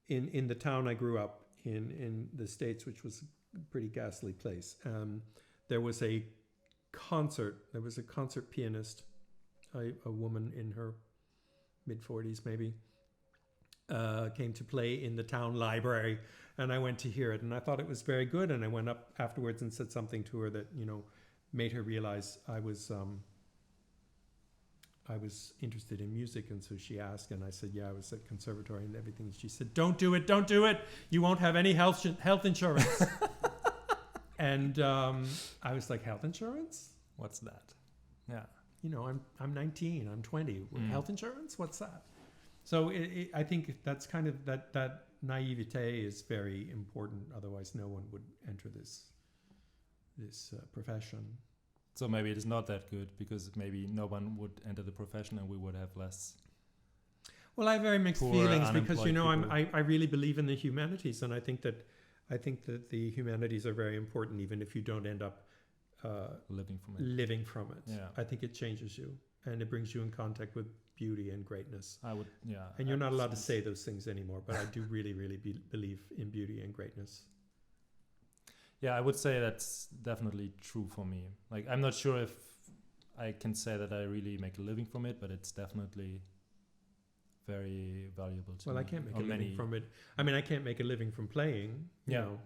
in the town I grew up in the States, which was a pretty ghastly place. There was a concert. There was a concert pianist, a woman in her mid-40s maybe, came to play in the town library, and I went to hear it, and I thought it was very good. And I went up afterwards and said something to her that made her realize I was interested in music. And so she asked, and I said, yeah, I was at conservatory and everything. She said, don't do it. You won't have any health insurance. And I was like, health insurance? What's that? Yeah. I'm 19, I'm 20. Health insurance? What's that? So I think that's kind of that naivete is very important. Otherwise, no one would enter this profession. So maybe it is not that good because maybe no one would enter the profession and we would have less. Well, I have very mixed feelings because I really believe in the humanities, and I think that the humanities are very important, even if you don't end up living from it. Yeah. I think it changes you and it brings you in contact with beauty and greatness. I would, yeah. And you're not allowed to say those things anymore, but I do really, really believe in beauty and greatness. Yeah, I would say that's definitely true for me. Like, I'm not sure if I can say that I really make a living from it, but it's definitely very valuable to me. Well, I can't make a living from it. I mean, I can't make a living from playing, you know,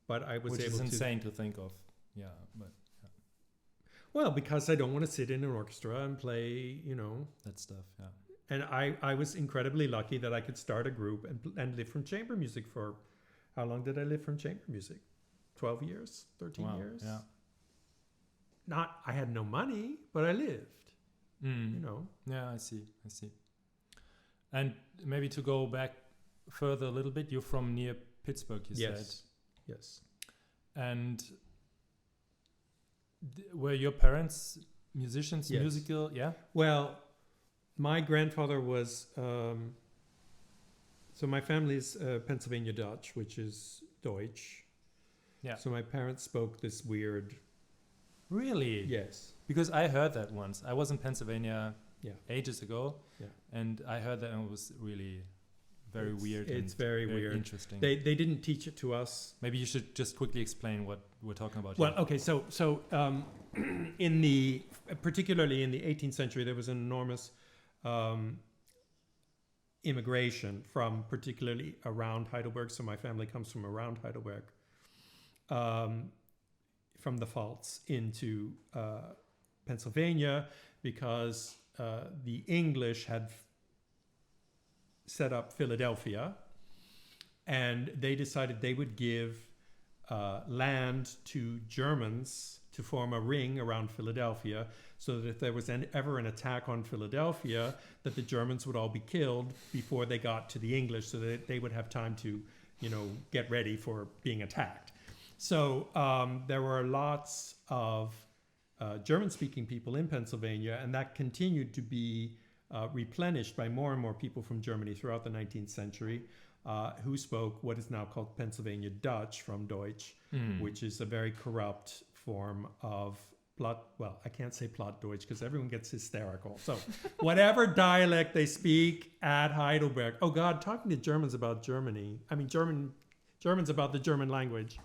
but I was able to. Which is insane to think of. Yeah, but. Yeah. Well, because I don't want to sit in an orchestra and play, you know. That stuff, yeah. And I was incredibly lucky that I could start a group and live from chamber music for, how long did I live from chamber music? 12 years, 13 years. Yeah. I had no money, but I lived, you know. Yeah, I see. And maybe to go back further a little bit, you're from near Pittsburgh, you said. Yes. And were your parents musicians, yes. musical? Yeah. Well, my grandfather was, so my family is Pennsylvania Dutch, which is Deutsch. Yeah. So my parents spoke this weird. Really? Yes. Because I heard that once. I was in Pennsylvania ages ago, and I heard that, and it was really very weird. It's very weird. Interesting. They didn't teach it to us. Maybe you should just quickly explain what we're talking about. Well, here. okay, so particularly in the 18th century, there was an enormous immigration from particularly around Heidelberg. So my family comes from around Heidelberg, from the Pfalz into Pennsylvania, because the English had set up Philadelphia, and they decided they would give land to Germans to form a ring around Philadelphia, so that if there was ever an attack on Philadelphia, that the Germans would all be killed before they got to the English, so that they would have time to, you know, get ready for being attacked. So there were lots of German-speaking people in Pennsylvania, and that continued to be replenished by more and more people from Germany throughout the 19th century, who spoke what is now called Pennsylvania Dutch from Deutsch, which is a very corrupt form of I can't say Plattdeutsch because everyone gets hysterical. So whatever dialect they speak at Heidelberg. Oh God, talking to Germans about Germany. I mean, Germans about the German language.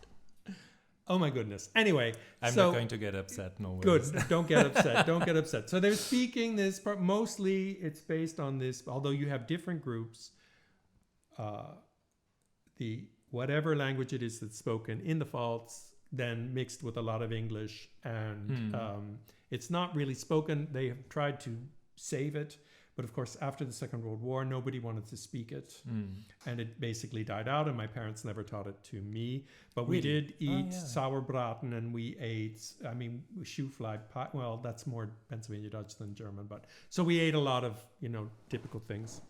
Oh my goodness. Anyway, I'm not going to get upset. No worries. Good. Don't get upset. Don't get upset. So they're speaking this, but mostly it's based on this. Although you have different groups, the whatever language it is that's spoken in the Pfalz, then mixed with a lot of English, and it's not really spoken. They have tried to save it. But of course, after the Second World War, nobody wanted to speak it. And it basically died out, and my parents never taught it to me. But we did eat sauerbraten, and we ate, Schuhfleisch pie. Well, that's more Pennsylvania Dutch than German. But so we ate a lot of, typical things.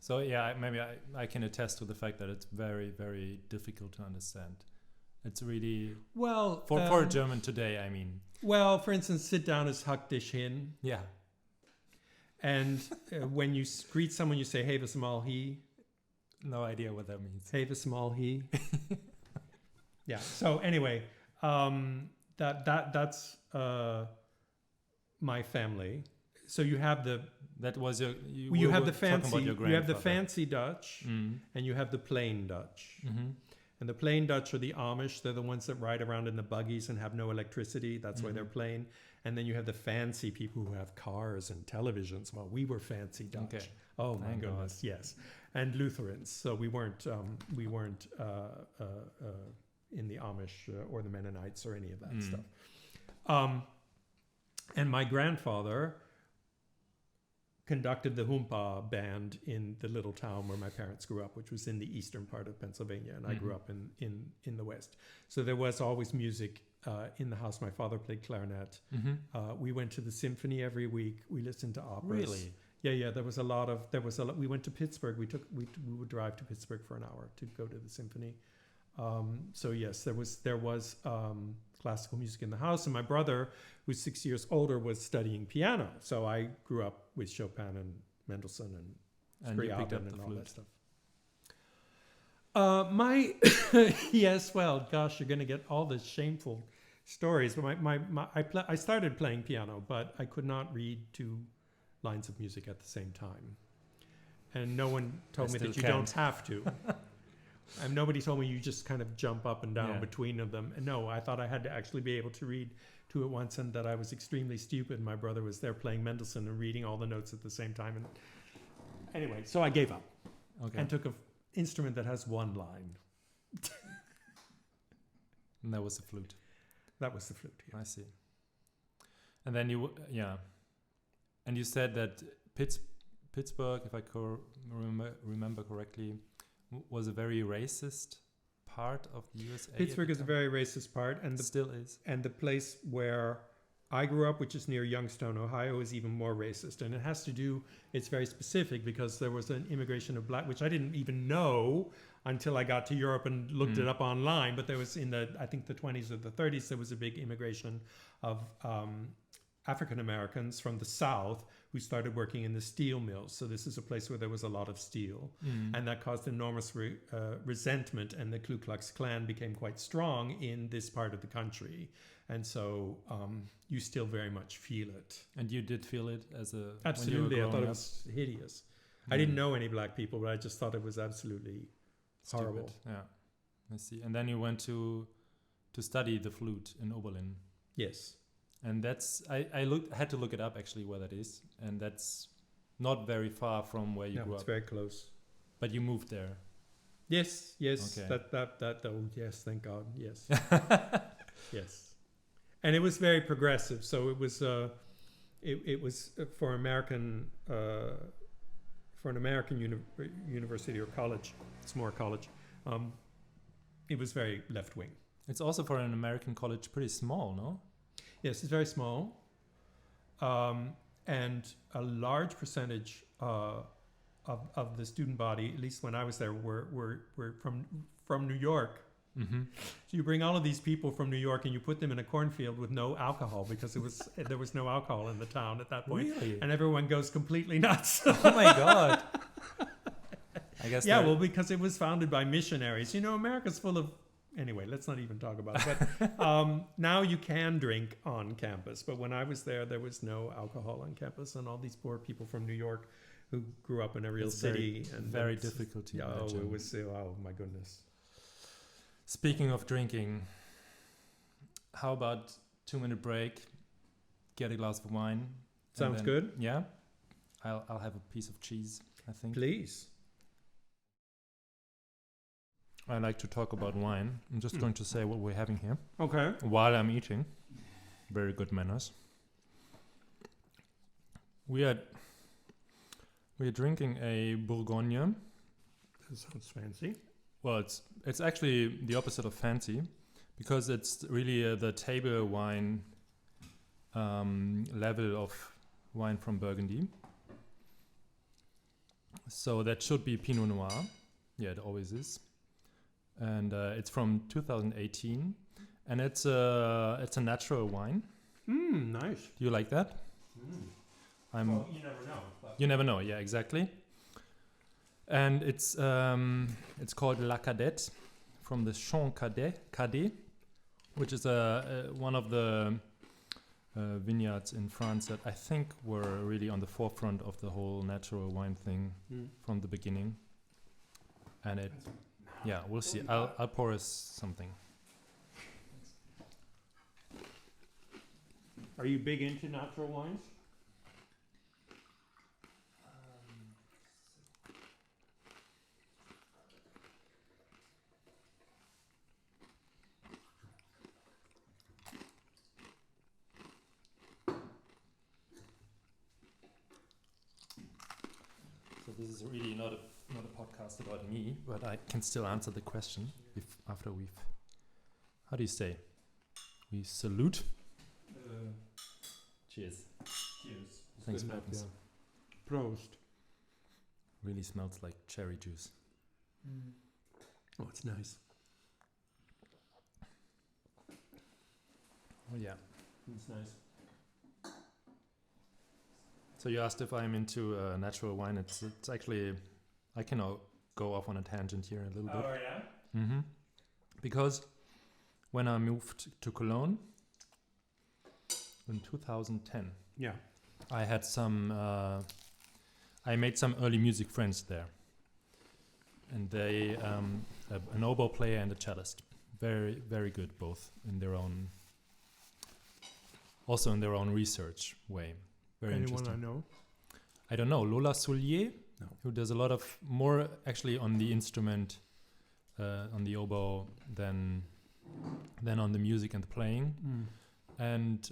So yeah, maybe I can attest to the fact that it's very, very difficult to understand. It's really for a German today. I mean, well, for instance, sit down is "Hack dich hin." Yeah, and when you greet someone, you say "Have small he." No idea what that means. Have small he. Yeah. So anyway, that's my family. So you have the. That was your. You have the fancy. You have the fancy Dutch, and you have the plain Dutch. And the plain Dutch are the Amish. They're the ones that ride around in the buggies and have no electricity. That's why they're plain. And then you have the fancy people who have cars and televisions. Well, we were fancy Dutch. Okay. Oh my goodness, yes. And Lutherans. So we weren't in the Amish or the Mennonites or any of that stuff. And my grandfather conducted the Humpa band in the little town where my parents grew up, which was in the eastern part of Pennsylvania, and I grew up in the west. So there was always music in the house. My father played clarinet. We went to the symphony every week. We listened to operas. Really? Yeah. We went to Pittsburgh. We would drive to Pittsburgh for an hour to go to the symphony. So yes, there was classical music in the house, and my brother, who's 6 years older, was studying piano. So I grew up with Chopin and Mendelssohn and Scriabin and all that stuff. Yes, well, gosh, you're going to get all the shameful stories. But I started playing piano, but I could not read 2 lines of music at the same time. And no one told me that you don't have to. And nobody told me you just kind of jump up and down between them. And no, I thought I had to actually be able to read 2 at once, and that I was extremely stupid. My brother was there playing Mendelssohn and reading all the notes at the same time. And anyway, so I gave up and took an instrument that has 1 line. And that was the flute. That was the flute. Yeah. I see. And then and you said that Pittsburgh, if I remember correctly, was a very racist part of the USA. Pittsburgh is a very racist part, and still is. And the place where I grew up, which is near Youngstown, Ohio, is even more racist. And it has to do, it's very specific because there was an immigration of black, which I didn't even know until I got to Europe and looked it up online. But there was I think the 20s or the 30s, there was a big immigration of African Americans from the South who started working in the steel mills. So this is a place where there was a lot of steel. And that caused enormous resentment, and the Ku Klux Klan became quite strong in this part of the country. And so you still very much feel it. And you did feel it as a... Absolutely. I thought it was hideous. I didn't know any black people, but I just thought it was absolutely horrible. Yeah, I see. And then you went to study the flute in Oberlin. Yes. And that's... I had to look it up, actually, where that is. And that's not very far from where you grew up. It's very close. But you moved there. Yes. Okay. Oh, yes, thank God. Yes. Yes. And it was very progressive. So it was for American for an American university or college. It's more college. It was very left wing. It's also for an American college pretty small, no? Yes, it's very small. And a large percentage of the student body, at least when I was there, were from New York. Mm-hmm. So you bring all of these people from New York and you put them in a cornfield with no alcohol, because there was no alcohol in the town at that point. Really? And everyone goes completely nuts. Oh my God. I guess. Yeah, well, because it was founded by missionaries. You know, America's full of... Anyway, let's not even talk about it. But now you can drink on campus. But when I was there was no alcohol on campus. And all these poor people from New York who grew up in a real city. Very difficult to imagine. It was... Oh, my goodness. Speaking of drinking, how about 2-minute break? Get a glass of wine. Sounds good. Yeah. I'll have a piece of cheese, I think. Please. I like to talk about wine. I'm just going to say what we're having here. Okay. While I'm eating. Very good manners. We are drinking a Bourgogne. That sounds fancy. Well, it's actually the opposite of fancy, because it's really the table wine level of wine from Burgundy. So that should be Pinot Noir. Yeah, it always is. And it's from 2018, and it's a natural wine. Nice. Do you like that? Well, you never know. You never know. Yeah, exactly. And it's called La Cadette, from the Champ Cadet, which is one of the vineyards in France that I think were really on the forefront of the whole natural wine thing from the beginning. And we'll see. I'll pour us something. Are you big into natural wines? So this is really not a podcast about me, but I can still answer the question after we've... How do you say? We salute? Cheers. Cheers. Thanks, Marcus. Prost. Really smells like cherry juice. Oh, it's nice. Oh, yeah. It's nice. So you asked if I'm into natural wine. It's actually... I can go off on a tangent here a little bit. Oh, yeah? Mm-hmm. Because when I moved to Cologne in 2010. Yeah. I had I made some early music friends there. And they, an oboe player and a cellist. Very, very good, both in their own, also in their own research way. Very Anyone interesting. I know? I don't know, Lola Soulier, No. who does a lot of more actually on the instrument, on the oboe than on the music and the playing. And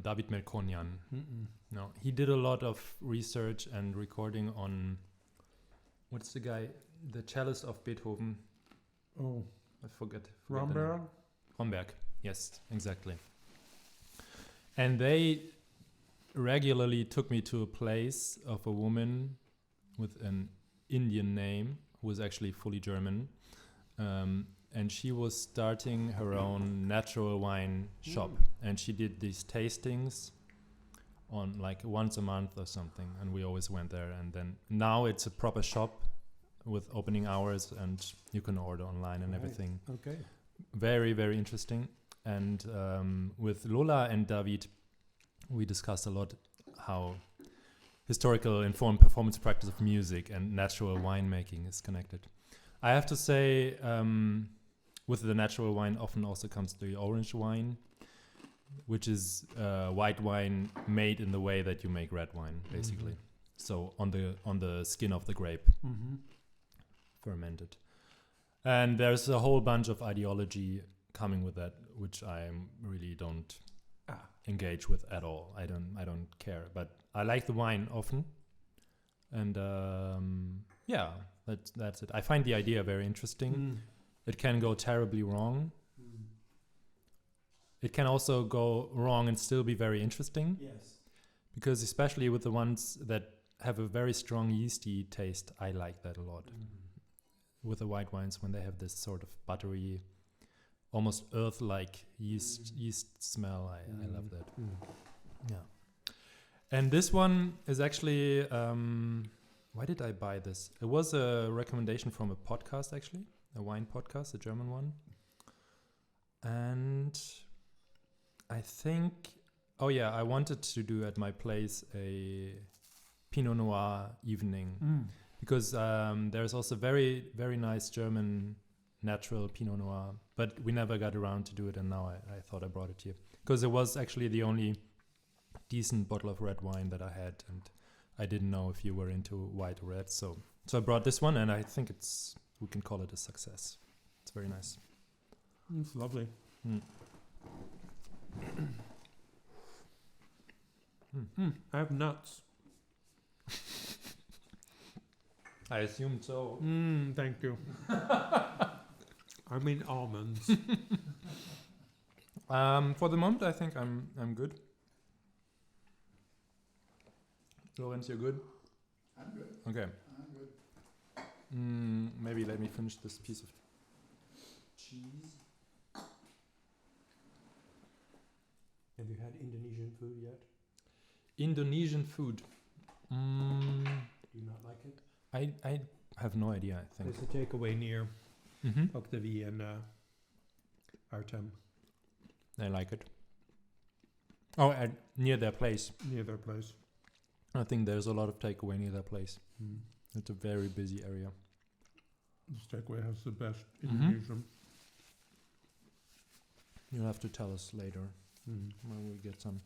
David Melkonian. No, he did a lot of research and recording on, what's the guy, the cellist of Beethoven? Oh, I forget. Romberg? Romberg, yes, exactly. And they regularly took me to a place of a woman with an Indian name who was actually fully German. And she was starting her own natural wine shop. And she did these tastings on like once a month or something. And we always went there. And then now it's a proper shop with opening hours and you can order online and everything. Okay. Very, very interesting. And with Lola and David, we discussed a lot how historical informed performance practice of music and natural winemaking is connected. I have to say, with the natural wine often also comes the orange wine, which is white wine made in the way that you make red wine, basically. So on the skin of the grape, fermented. And there's a whole bunch of ideology coming with that, which I really don't engage with at all. I don't care, but I like the wine often, and yeah, that's it. I find the idea very interesting. It can go terribly wrong. It can also go wrong and still be very interesting. Yes. Because especially with the ones that have a very strong yeasty taste, I like that a lot. With the white wines, when they have this sort of buttery, almost earth-like yeast smell, I love that. Yeah. And this one is actually, why did I buy this? It was a recommendation from a podcast, actually, a wine podcast, a German one. And I think, I wanted to do at my place a Pinot Noir evening. Because there's also very, very nice German natural Pinot Noir, but we never got around to do it, and now I thought I brought it here. Because it was actually the only decent bottle of red wine that I had, and I didn't know if you were into white or red, so I brought this one, and I think we can call it a success. It's very nice. It's lovely. I have nuts. I assumed so. Thank you. I mean almonds. For the moment, I think I'm good. Lorenz, you're good? I'm good. Okay. I'm good. Maybe let me finish this piece of cheese. Have you had Indonesian food yet? Indonesian food. Do you not like it? I have no idea, I think. There's a takeaway near Octavie and Artem. I like it. Oh, near their place. Near their place. I think there's a lot of takeaway near their place. It's a very busy area. This takeaway has the best Indonesian. You'll have to tell us later when we get some.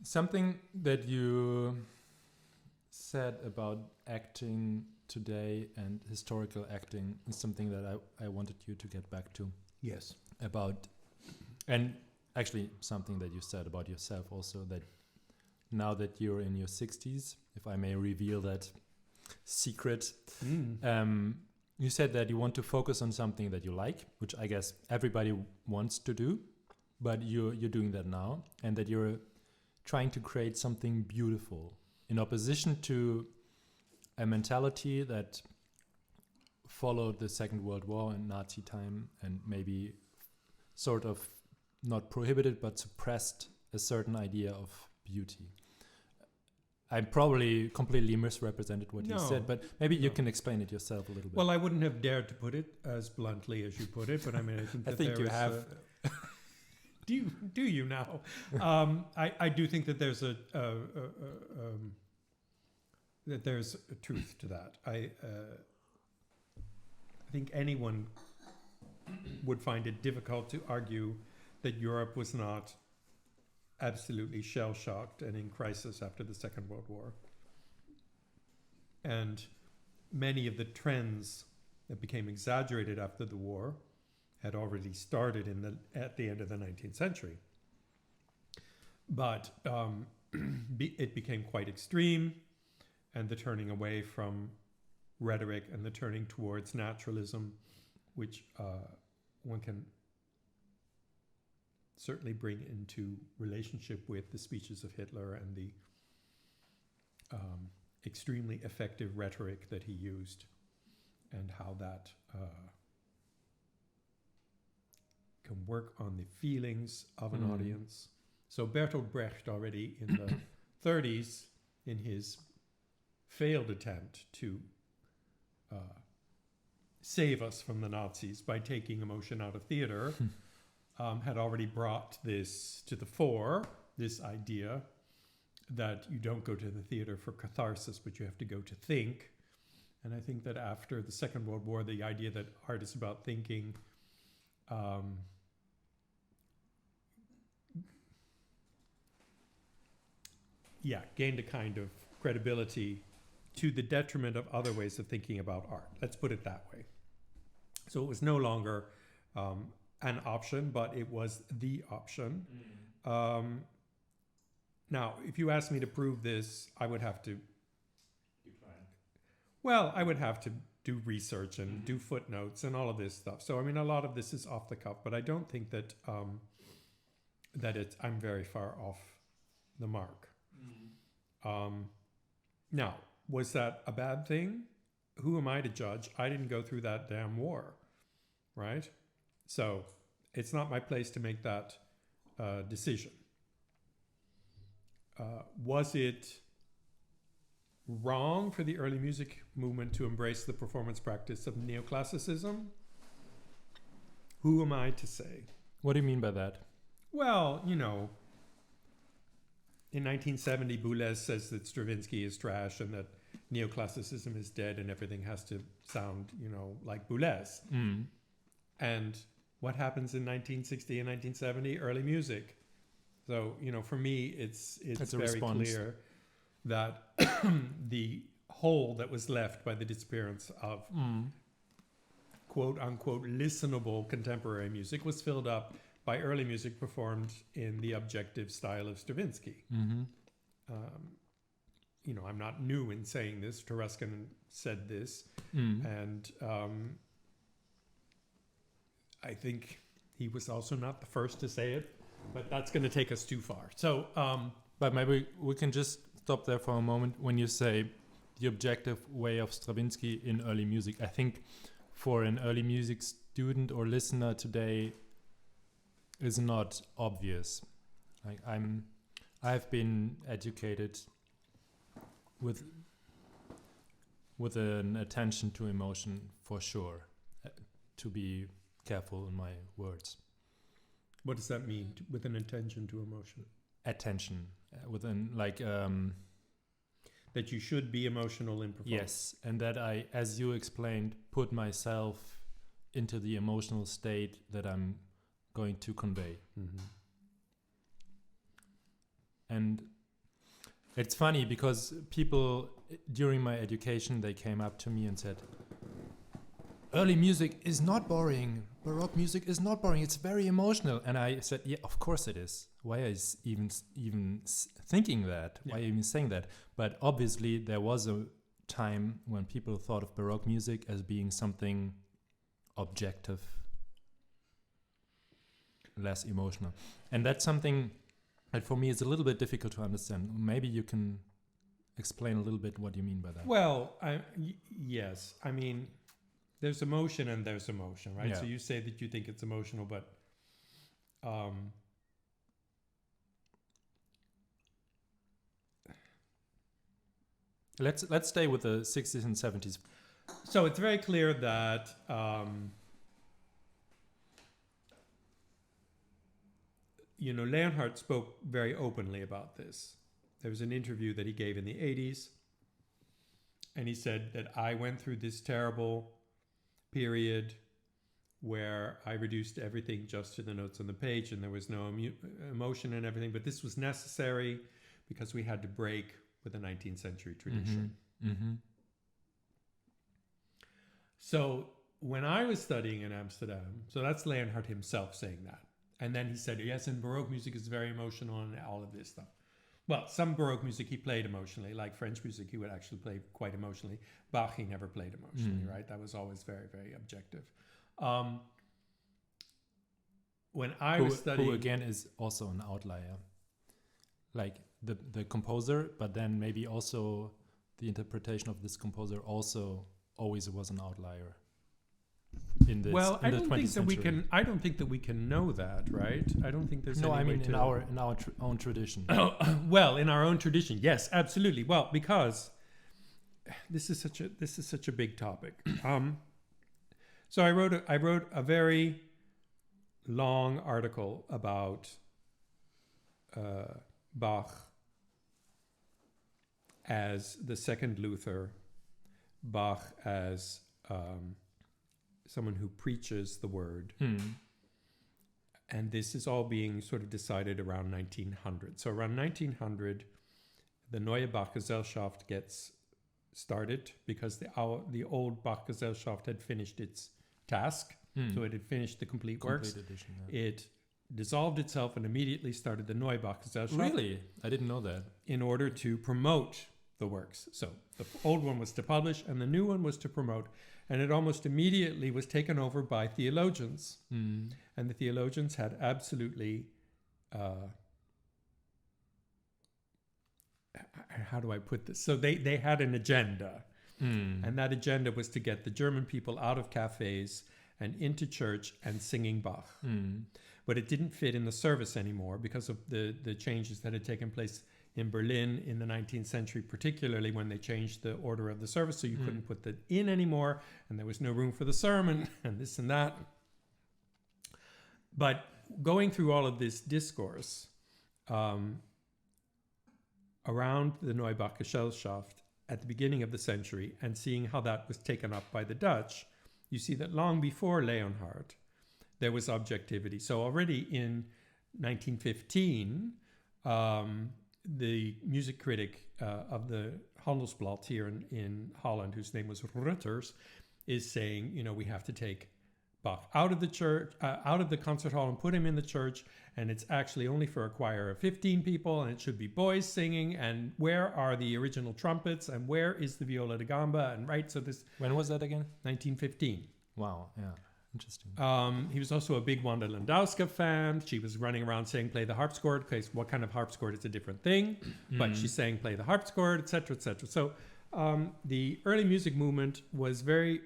Something that you said about acting today and historical acting is something that I wanted you to get back to. Yes. And actually something that you said about yourself also, that now that you're in your 60s, if I may reveal that secret, you said that you want to focus on something that you like, which I guess everybody wants to do, but you're doing that now, and that you're trying to create something beautiful in opposition to a mentality that followed the Second World War and Nazi time and maybe sort of not prohibited but suppressed a certain idea of beauty. I probably completely misrepresented what you No, said, but maybe you no. can explain it yourself a little bit. Well, I wouldn't have dared to put it as bluntly as you put it, but I mean, I think I that think there you is have. do you now? I do think that there's that there's a truth to that. I think anyone would find it difficult to argue that Europe was not absolutely shell-shocked and in crisis after the Second World War. And many of the trends that became exaggerated after the war had already started at the end of the 19th century. But it became quite extreme, and the turning away from rhetoric and the turning towards naturalism, which one can certainly bring into relationship with the speeches of Hitler and the extremely effective rhetoric that he used, and how that can work on the feelings of an audience. So Bertolt Brecht already in the 30s, in his failed attempt to save us from the Nazis by taking emotion out of theater, had already brought this to the fore, this idea that you don't go to the theater for catharsis, but you have to go to think. And I think that after the Second World War, the idea that art is about thinking gained a kind of credibility to the detriment of other ways of thinking about art. Let's put it that way. So it was no longer an option, but it was the option. Now, if you ask me to prove this, I would have to I would have to do research and do footnotes and all of this stuff. So, I mean, a lot of this is off the cuff, but I don't think that I'm very far off the mark. Now, was that a bad thing? Who am I to judge? I didn't go through that damn war, right? So it's not my place to make that decision. Was it wrong for the early music movement to embrace the performance practice of neoclassicism? Who am I to say? What do you mean by that? Well, you know, in 1970, Boulez says that Stravinsky is trash and that neoclassicism is dead and everything has to sound, you know, like Boulez. And what happens in 1960 and 1970? Early music. So, you know, for me, it's very response. clear that the hole that was left by the disappearance of quote unquote listenable contemporary music was filled up by early music performed in the objective style of Stravinsky. You know, I'm not new in saying this. Taruskin said this, and I think he was also not the first to say it, but that's going to take us too far. So, but maybe we can just stop there for a moment. When you say the objective way of Stravinsky in early music, I think for an early music student or listener today is not obvious. Like I've been educated with an attention to emotion for sure, to be careful in my words. what does that mean with an attention to emotion? Attention within That you should be emotional in performance. yes, and that I, as you explained, put myself into the emotional state that I'm going to convey. And it's funny because people during my education, they came up to me and said, early music is not boring. Baroque music is not boring. It's very emotional. And I said, yeah, of course it is. Why is even thinking that? Why even saying that? But obviously there was a time when people thought of Baroque music as being something objective, less emotional. And that's something that for me is a little bit difficult to understand. Maybe you can explain a little bit what you mean by that. Well, yes. I mean, there's emotion and there's emotion, right? Yeah. So you say that you think it's emotional, but Let's stay with the 60s and 70s. So it's very clear that Leonhardt spoke very openly about this. There was an interview that he gave in the 80s, and he said that I went through this terrible period where I reduced everything just to the notes on the page, and there was no emotion and everything, but this was necessary because we had to break with the 19th century tradition. Mm-hmm. So when I was studying in Amsterdam, so that's Leonhardt himself saying that. And then he said, yes, and Baroque music is very emotional and all of this stuff. Well, some Baroque music he played emotionally, like French music he would actually play quite emotionally. Bach he never played emotionally, right? That was always very, very objective. When I was studying... Who again is also an outlier. Like the composer, but then maybe also the interpretation of this composer also always was an outlier. I don't think that we can know that, right? I don't think there's no. Any I mean, way in our own tradition. Well, in our own tradition, yes, absolutely. Well, because this is such a big topic. So I wrote a very long article about Bach as the second Luther, Bach as someone who preaches the word. And this is all being sort of decided around 1900. So around 1900, the Neue Bachgesellschaft gets started because the old Bachgesellschaft had finished its task. So it had finished the complete works. Edition, It dissolved itself and immediately started the Neue Bachgesellschaft. Really? I didn't know that. In order to promote the works. So the old one was to publish and the new one was to promote. And it almost immediately was taken over by theologians. And the theologians had absolutely, how do I put this? So they had an agenda. And that agenda was to get the German people out of cafes and into church and singing Bach. But it didn't fit in the service anymore because of the changes that had taken place in Berlin in the 19th century, particularly when they changed the order of the service, so you couldn't put that in anymore, and there was no room for the sermon, and this and that. But going through all of this discourse around the Neue Bachgesellschaft at the beginning of the century, and seeing how that was taken up by the Dutch, you see that long before Leonhardt, there was objectivity. So already in 1915, the music critic of the Handelsblad here in Holland, whose name was Rutters, is saying, we have to take Bach out of the church, out of the concert hall and put him in the church, and it's actually only for a choir of 15 people, and it should be boys singing, and where are the original trumpets, and where is the viola da gamba, and right, so this... When was that again? 1915. Wow, yeah. Interesting. He was also a big Wanda Landowska fan. She was running around saying, play the harpsichord, because what kind of harpsichord is a different thing. But she's saying, play the harpsichord, etc., etc. So the early music movement was very,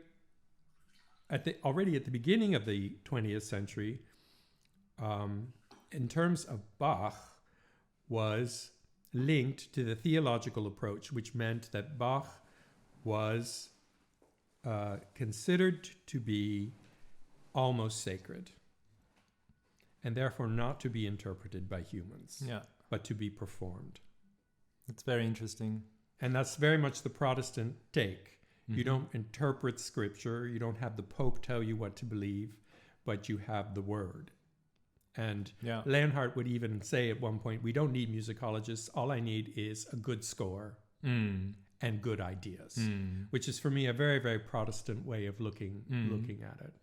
already at the beginning of the 20th century, in terms of Bach, was linked to the theological approach, which meant that Bach was considered to be almost sacred, and therefore not to be interpreted by humans, but to be performed. It's very interesting. And that's very much the Protestant take. You don't interpret scripture, you don't have the Pope tell you what to believe, but you have the word. And Leonhardt would even say at one point, we don't need musicologists, all I need is a good score and good ideas, which is for me a very, very Protestant way of looking at it.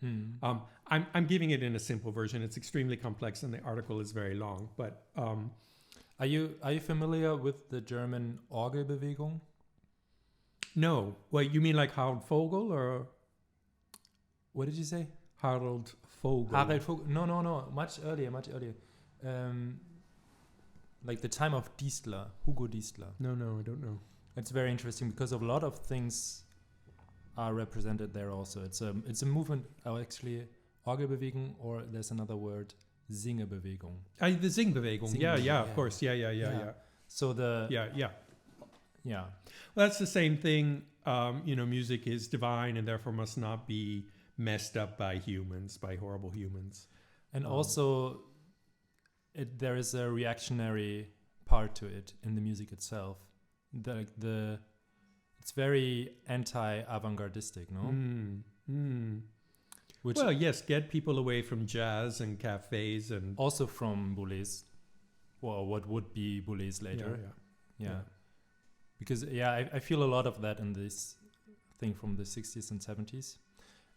I'm giving it in a simple version. It's extremely complex and the article is very long. But are you familiar with the German Orgelbewegung? No. Well, you mean like Harold Vogel or? What did you say? Harold Vogel. Harold Vogel. No. Much earlier. Like the time of Diestler, Hugo Diestler. No, I don't know. It's very interesting because a lot of things are represented there also. It's a movement, actually, Orgelbewegung, or there's another word, Singebewegung. The Singbewegung. Yeah, of course. Yeah. So Yeah. Well, that's the same thing. Music is divine and therefore must not be messed up by humans, by horrible humans. And also, there is a reactionary part to it in the music itself. It's very anti-avant-gardistic, no? Which Well, yes, get people away from jazz and cafes and also from Boulez, or what would be Boulez later. Yeah. Because I feel a lot of that in this thing from the 60s and 70s.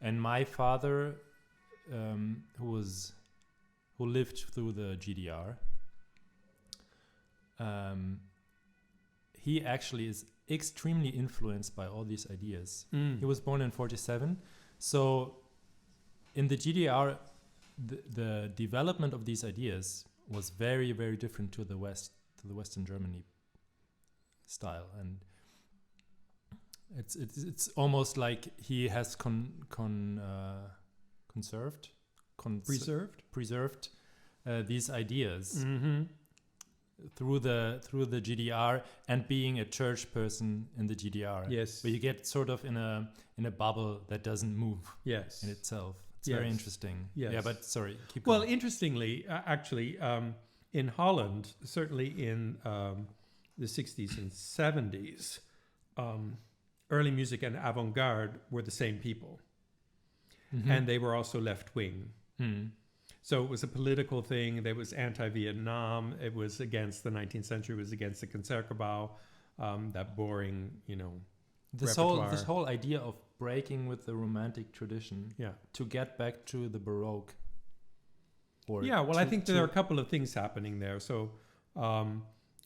And my father, who lived through the GDR, he actually is extremely influenced by all these ideas. He was born in 47, so in the GDR, the development of these ideas was very, very different to the Western Germany style, and it's almost like he has preserved these ideas through the GDR, and being a church person in the GDR. Yes, but you get sort of in a bubble that doesn't move. Yes, in itself. It's very interesting. Yes. Yeah, but sorry, keep Well, going. interestingly, actually, in Holland, certainly in the 60s and 70s, early music and avant-garde were the same people. And they were also left-wing. So it was a political thing. There was anti-Vietnam. It was against the 19th century. It was against the Concertgebouw, that boring, This whole idea of breaking with the romantic tradition to get back to the Baroque. I think there are a couple of things happening there. So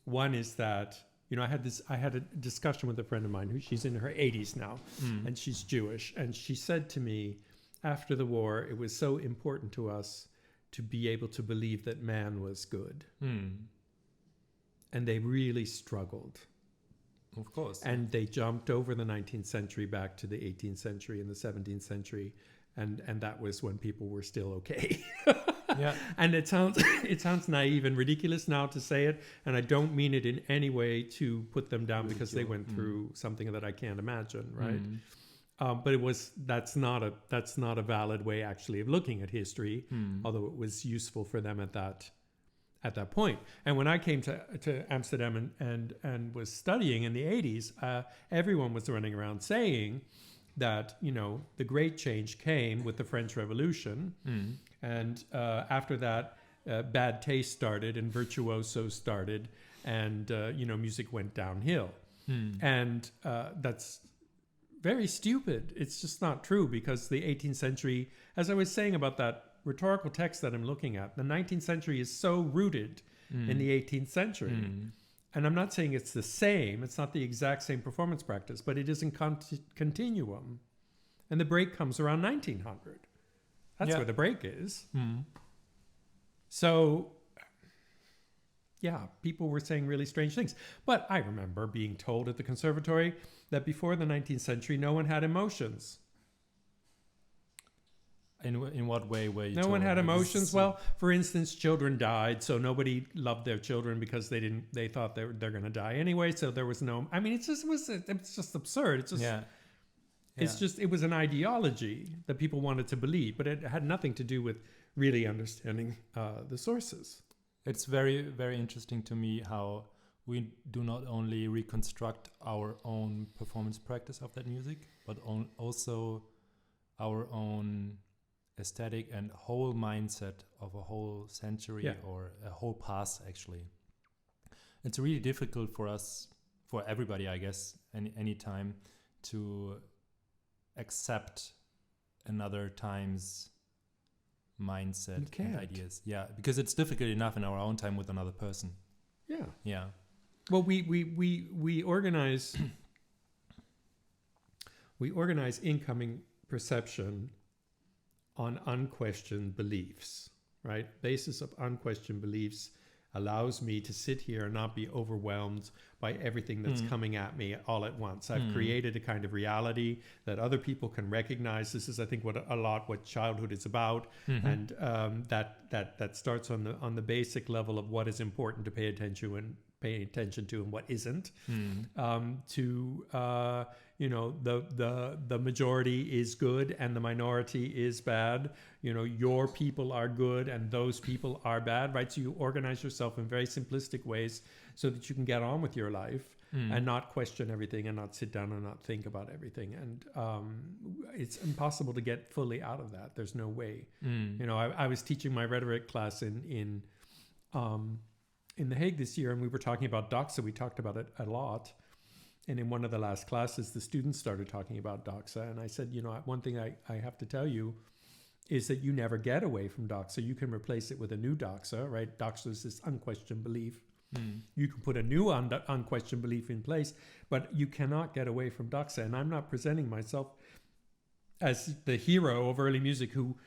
one is that, I had a discussion with a friend of mine she's in her 80s now, and she's Jewish. And she said to me, after the war, it was so important to us to be able to believe that man was good. And they really struggled. Of course. And they jumped over the 19th century back to the 18th century and the 17th century. And that was when people were still okay. Yeah. And it sounds naive and ridiculous now to say it. And I don't mean it in any way to put them down because they went through something that I can't imagine, right? But that's not a valid way actually of looking at history, although it was useful for them at that point. And when I came to Amsterdam and was studying in the 80s, everyone was running around saying that, the great change came with the French Revolution. And after that, bad taste started and virtuoso started, and, music went downhill. And that's very stupid. It's just not true, because the 18th century, as I was saying about that rhetorical text that I'm looking at, the 19th century is so rooted in the 18th century. And I'm not saying it's the same. It's not the exact same performance practice, but it is in continuum. And the break comes around 1900. That's where the break is. So, people were saying really strange things. But I remember being told at the conservatory that before the 19th century, no one had emotions. In what way were you No told? one had emotions. Well, for instance, children died, so nobody loved their children because they thought they're going to die anyway. So there was no. I mean, it's just absurd. It's just it was an ideology that people wanted to believe, but it had nothing to do with really understanding the sources. It's very, very interesting to me how we do not only reconstruct our own performance practice of that music, but also our own aesthetic and whole mindset of a whole century or a whole past, actually. It's really difficult for us, for everybody, I guess, any time to accept another time's mindset and ideas. Yeah, because it's difficult enough in our own time with another person. Yeah. Yeah. Well, we organize incoming perception on unquestioned beliefs, right? Basis of unquestioned beliefs allows me to sit here and not be overwhelmed by everything that's coming at me all at once. I've created a kind of reality that other people can recognize. This is, I think, what childhood is about, and that starts on the basic level of what is important to pay paying attention to and what isn't. Mm. The majority is good and the minority is bad. Your people are good and those people are bad, right? So you organize yourself in very simplistic ways so that you can get on with your life and not question everything and not sit down and not think about everything. And it's impossible to get fully out of that. There's no way. I was teaching my rhetoric class in The Hague this year, and we were talking about doxa. We talked about it a lot. And in one of the last classes, the students started talking about doxa. And I said, one thing I have to tell you is that you never get away from doxa. You can replace it with a new doxa, right? Doxa is this unquestioned belief. You can put a new unquestioned belief in place, but you cannot get away from doxa. And I'm not presenting myself as the hero of early music who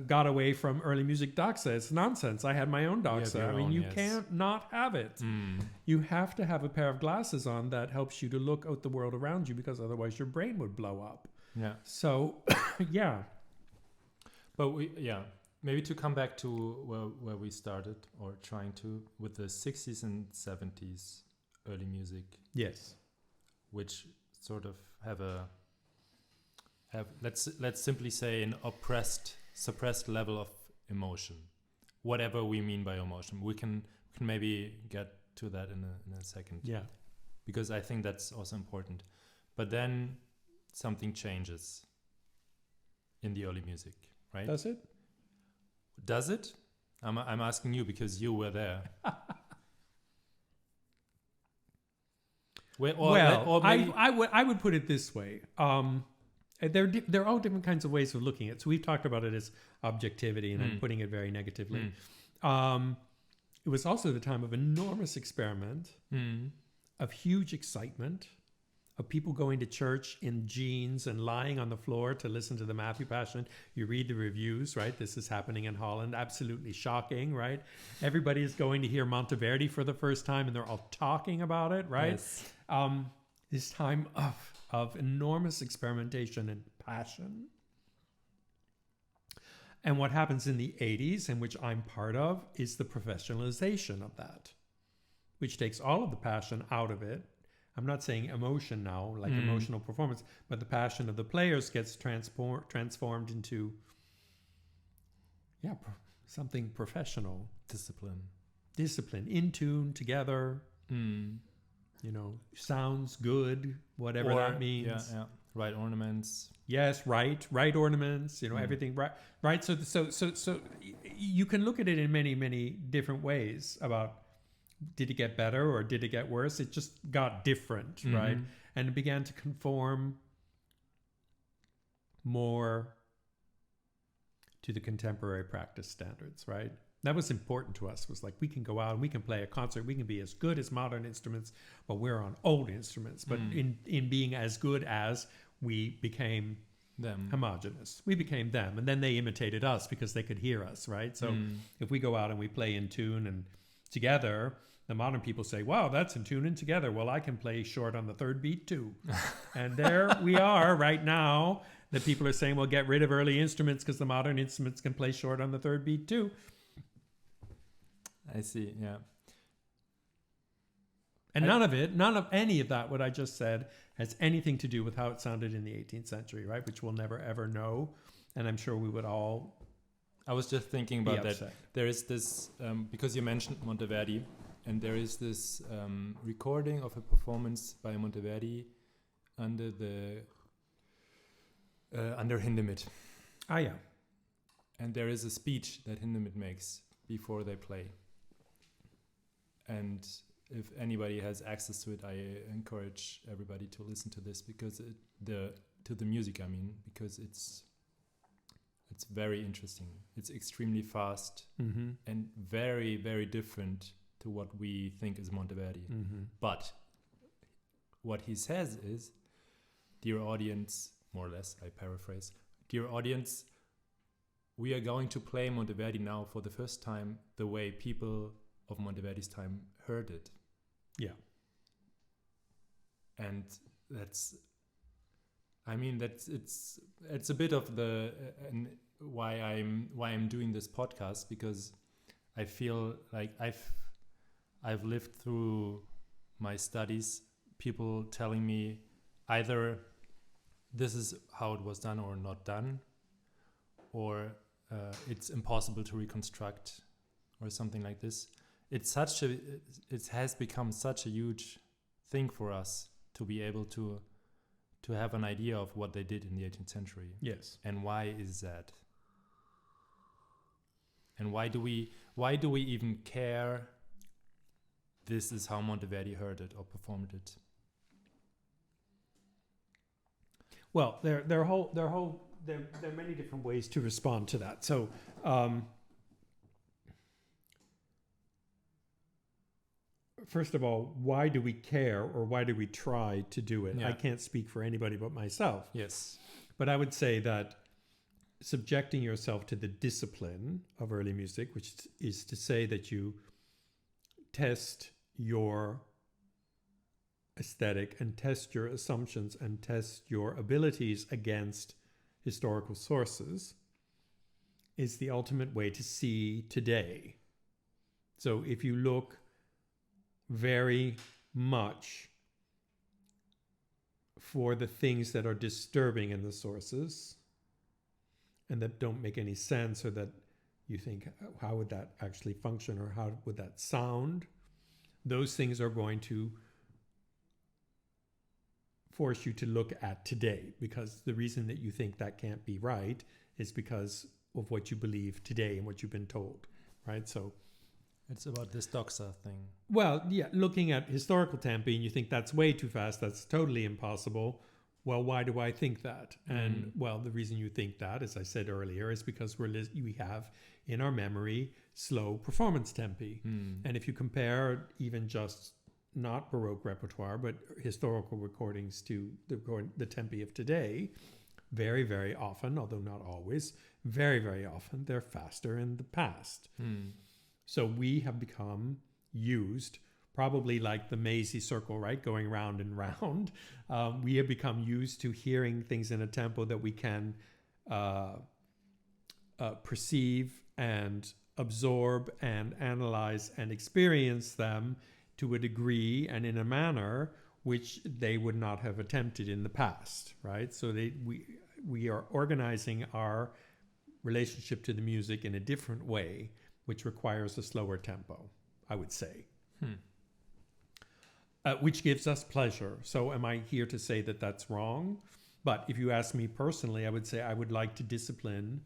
got away from early music doxa. It's nonsense. I had my own doxa. You can't not have it. You have to have a pair of glasses on that helps you to look out the world around you, because otherwise your brain would blow up. Yeah. So, yeah. But maybe to come back to where we started, or trying to, with the 60s and 70s early music. Yes. Which sort of have let's simply say an suppressed level of emotion, whatever we mean by emotion. We can maybe get to that in a second. Yeah, because I think that's also important. But then something changes in the early music, right? Does it? Does it? I'm asking you because you were there. I would put it this way. There are all different kinds of ways of looking at it. So we've talked about it as objectivity, and I'm putting it very negatively. It was also the time of enormous experiment, of huge excitement, of people going to church in jeans and lying on the floor to listen to the Matthew Passion. You read the reviews, right? This is happening in Holland. Absolutely shocking, right? Everybody is going to hear Monteverdi for the first time, and they're all talking about it, right? Yes. This time of enormous experimentation and passion. And what happens in the 80s, and which I'm part of, is the professionalization of that, which takes all of the passion out of it. I'm not saying emotion now, like emotional performance, but the passion of the players gets transformed into, something professional. Discipline, in tune, together. Sounds good, whatever that means. Yeah. Right ornaments. Yes, right ornaments. Everything right. So you can look at it in many, many different ways. About, did it get better or did it get worse? It just got different, right? And it began to conform more to the contemporary practice standards, right? That was important to us. It was like, we can go out and we can play a concert. We can be as good as modern instruments, but we're on old instruments. But in being as good as, we became them, homogenous. We became them. And then they imitated us because they could hear us, right? So if we go out and we play in tune and together, the modern people say, wow, that's in tune and together. Well, I can play short on the third beat too. And there we are right now. The people are saying, well, get rid of early instruments because the modern instruments can play short on the third beat too. I see, yeah. And none of any of that, what I just said, has anything to do with how it sounded in the 18th century, right? Which we'll never, ever know. And I'm sure we would all... I was just thinking about that. There is this, because you mentioned Monteverdi, and there is this recording of a performance by Monteverdi under Hindemith. Ah, yeah. And there is a speech that Hindemith makes before they play. And if anybody has access to it, I encourage everybody to listen to this, because to the music, I mean, because it's very interesting. It's extremely fast and very, very different to what we think is Monteverdi. But what he says is, dear audience, more or less, I paraphrase, dear audience, we are going to play Monteverdi now for the first time the way people of Monteverdi's time heard it. Yeah. And it's a bit of the why I'm doing this podcast, because I feel like I've lived through my studies, people telling me either this is how it was done or not done, or it's impossible to reconstruct, or something like this. It has become such a huge thing for us to be able to have an idea of what they did in the 18th century. Yes. And why is that? And why do we even care this is how Monteverdi heard it or performed it? Well, there are many different ways to respond to that. So, first of all, why do we care, or why do we try to do it? Yeah. I can't speak for anybody but myself. Yes. But I would say that subjecting yourself to the discipline of early music, which is to say that you test your aesthetic and test your assumptions and test your abilities against historical sources, is the ultimate way to see today. So if you look very much for the things that are disturbing in the sources and that don't make any sense, or that you think, how would that actually function, or how would that sound? Those things are going to force you to look at today, because the reason that you think that can't be right is because of what you believe today and what you've been told, right? So it's about this doxa thing. Well, yeah, looking at historical tempi, and you think that's way too fast, that's totally impossible. Well, why do I think that? And well, the reason you think that, as I said earlier, is because we have in our memory slow performance tempi. And if you compare even just not Baroque repertoire, but historical recordings to the tempi of today, very, very often, although not always, very, very often, they're faster in the past. So we have become used, probably like the mazy circle, right? Going round and round. We have become used to hearing things in a tempo that we can perceive and absorb and analyze and experience them to a degree and in a manner which they would not have attempted in the past, right? So we are organizing our relationship to the music in a different way, which requires a slower tempo, I would say. Which gives us pleasure. So am I here to say that that's wrong? But if you ask me personally, I would say I would like to discipline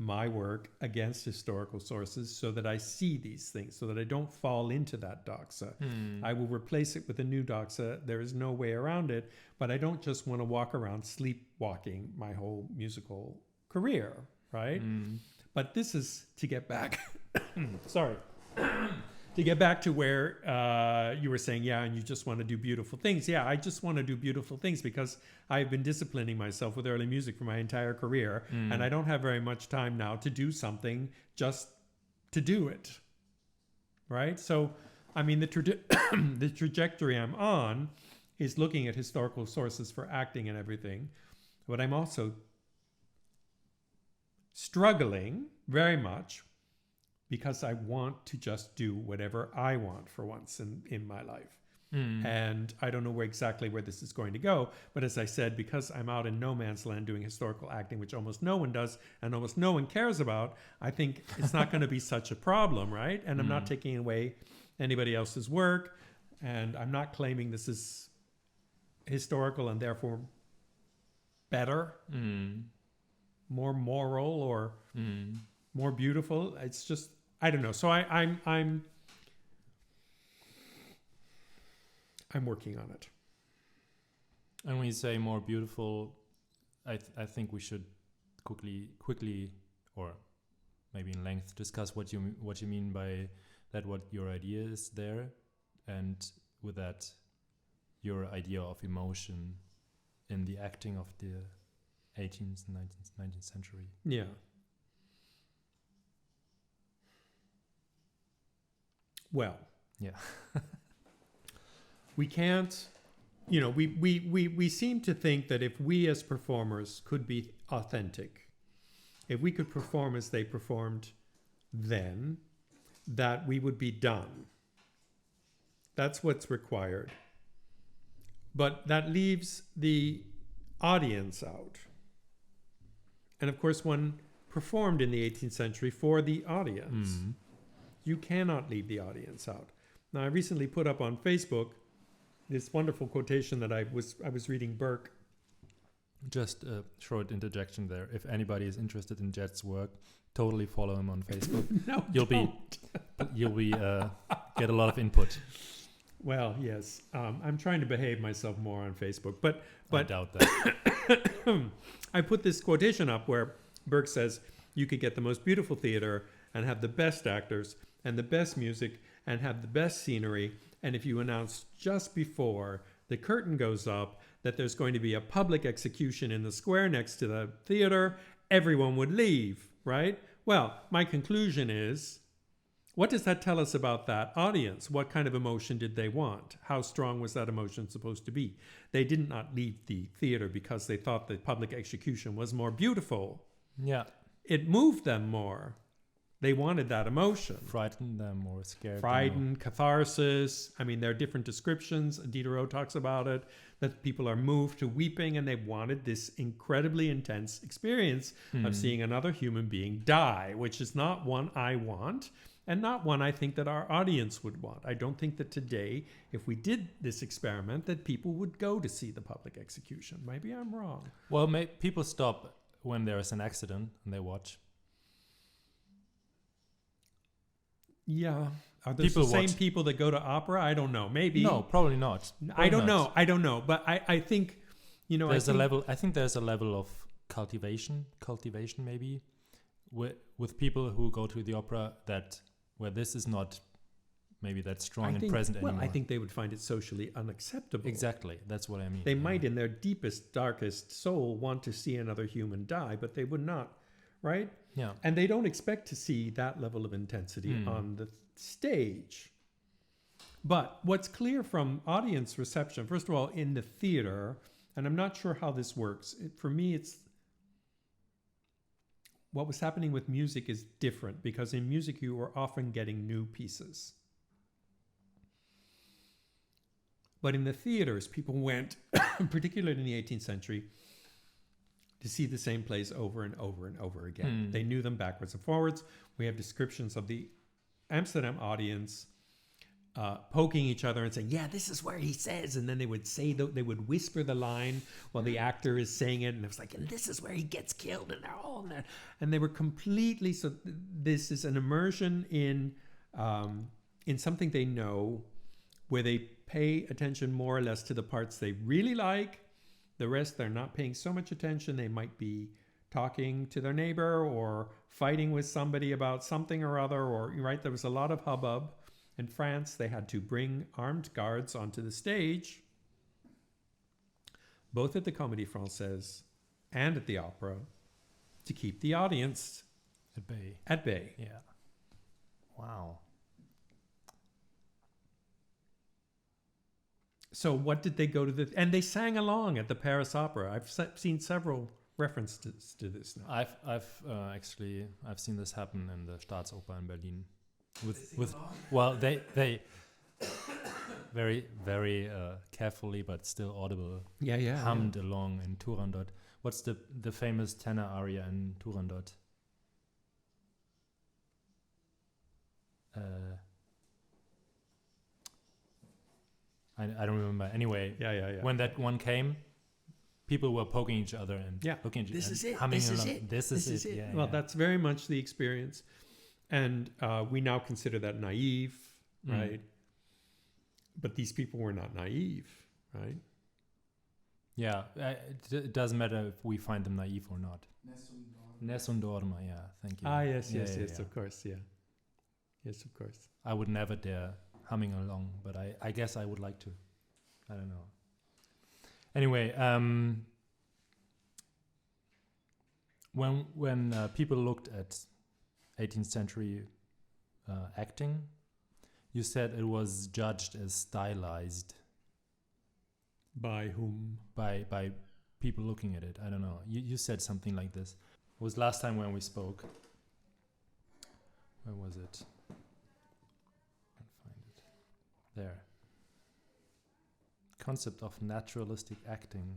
my work against historical sources so that I see these things, so that I don't fall into that doxa. I will replace it with a new doxa. There is no way around it, but I don't just want to walk around sleepwalking my whole musical career, right? But this is to get back, sorry, to get back to where you were saying, yeah, and you just want to do beautiful things. Yeah, I just want to do beautiful things because I've been disciplining myself with early music for my entire career, and I don't have very much time now to do something just to do it, right? So, I mean, the trajectory I'm on is looking at historical sources for acting and everything, but I'm also struggling very much because I want to just do whatever I want for once in my life. And I don't know exactly where this is going to go. But as I said, because I'm out in no man's land doing historical acting, which almost no one does and almost no one cares about, I think it's not going to be such a problem, right? And I'm not taking away anybody else's work. And I'm not claiming this is historical and therefore better, more moral, or more beautiful. It's just, I don't know. So I'm working on it. And when you say more beautiful, I think we should quickly, or maybe in length, discuss what you mean by that. What your idea is there, and with that, your idea of emotion in the acting of the 18th and 19th century. Yeah. Well. Yeah. We can't, we seem to think that if we as performers could be authentic, if we could perform as they performed then, that we would be done. That's what's required. But that leaves the audience out. And of course, one performed in the 18th century for the audience. Mm. You cannot leave the audience out. Now, I recently put up on Facebook this wonderful quotation that I was reading Burke. Just a short interjection there. If anybody is interested in Jed's work, totally follow him on Facebook. No, You'll be get a lot of input. Well, yes. I'm trying to behave myself more on Facebook, but I doubt that. I put this quotation up where Burke says you could get the most beautiful theater and have the best actors and the best music and have the best scenery, and if you announce just before the curtain goes up that there's going to be a public execution in the square next to the theater, everyone would leave, right? Well, my conclusion is, what does that tell us about that audience? What kind of emotion did they want? How strong was that emotion supposed to be? They did not leave the theater because they thought the public execution was more beautiful. Yeah. It moved them more. They wanted that emotion. Frightened them or scared Frightened, catharsis. I mean, there are different descriptions. Diderot talks about it, that people are moved to weeping, and they wanted this incredibly intense experience of seeing another human being die, which is not one I want and not one I think that our audience would want. I don't think that today, if we did this experiment, that people would go to see the public execution. Maybe I'm wrong. Well, people stop when there is an accident and they watch. Yeah. Are those People the same watch. people that go to opera? I don't know. Maybe. No, probably not. I Probably don't not. know. I don't know. But I think, you know, There's a level. I think there's a level of cultivation maybe, with people who go to the opera where this is not maybe that strong and present anymore. I think they would find it socially unacceptable. Exactly. That's what I mean. They might, in their deepest, darkest soul, want to see another human die, but they would not, right? Yeah. And they don't expect to see that level of intensity on the stage. But what's clear from audience reception, first of all, in the theater, and I'm not sure how this works. For me, it's what was happening with music is different, because in music you were often getting new pieces. But in the theaters, people went, particularly in the 18th century, to see the same plays over and over and over again. They knew them backwards and forwards. We have descriptions of the Amsterdam audience poking each other and saying, yeah, this is where he says, and then they would say, they would whisper the line while the actor is saying it, and it was like, and this is where he gets killed, and they're all there. And they were completely, so this is an immersion in something they know, where they pay attention more or less to the parts they really like. The rest, they're not paying so much attention. They might be talking to their neighbor or fighting with somebody about something or other, or, right, there was a lot of hubbub. In France, they had to bring armed guards onto the stage, both at the Comédie Française and at the opera, to keep the audience at bay. Yeah. Wow. So what did they go to and they sang along at the Paris Opera. I've seen several references to this now. I've seen this happen in the Staatsoper in Berlin. They very, very carefully but still audible hummed along in Turandot. What's the famous tenor aria in Turandot? I don't remember. Anyway, when that one came, people were poking each other and looking at each other. Humming along. This is it. Yeah, that's very much the experience. And we now consider that naive, right? But these people were not naive, right? Yeah, it doesn't matter if we find them naive or not. Nessun dorma, yeah, thank you. Yes, of course, yeah. Yes, of course. I would never dare humming along, but I guess I would like to. I don't know. Anyway, when people looked at 18th century acting, you said it was judged as stylized. By whom? By people looking at it. I don't know. You said something like this. It was last time when we spoke. Where was it? Can't find it. There. concept of naturalistic acting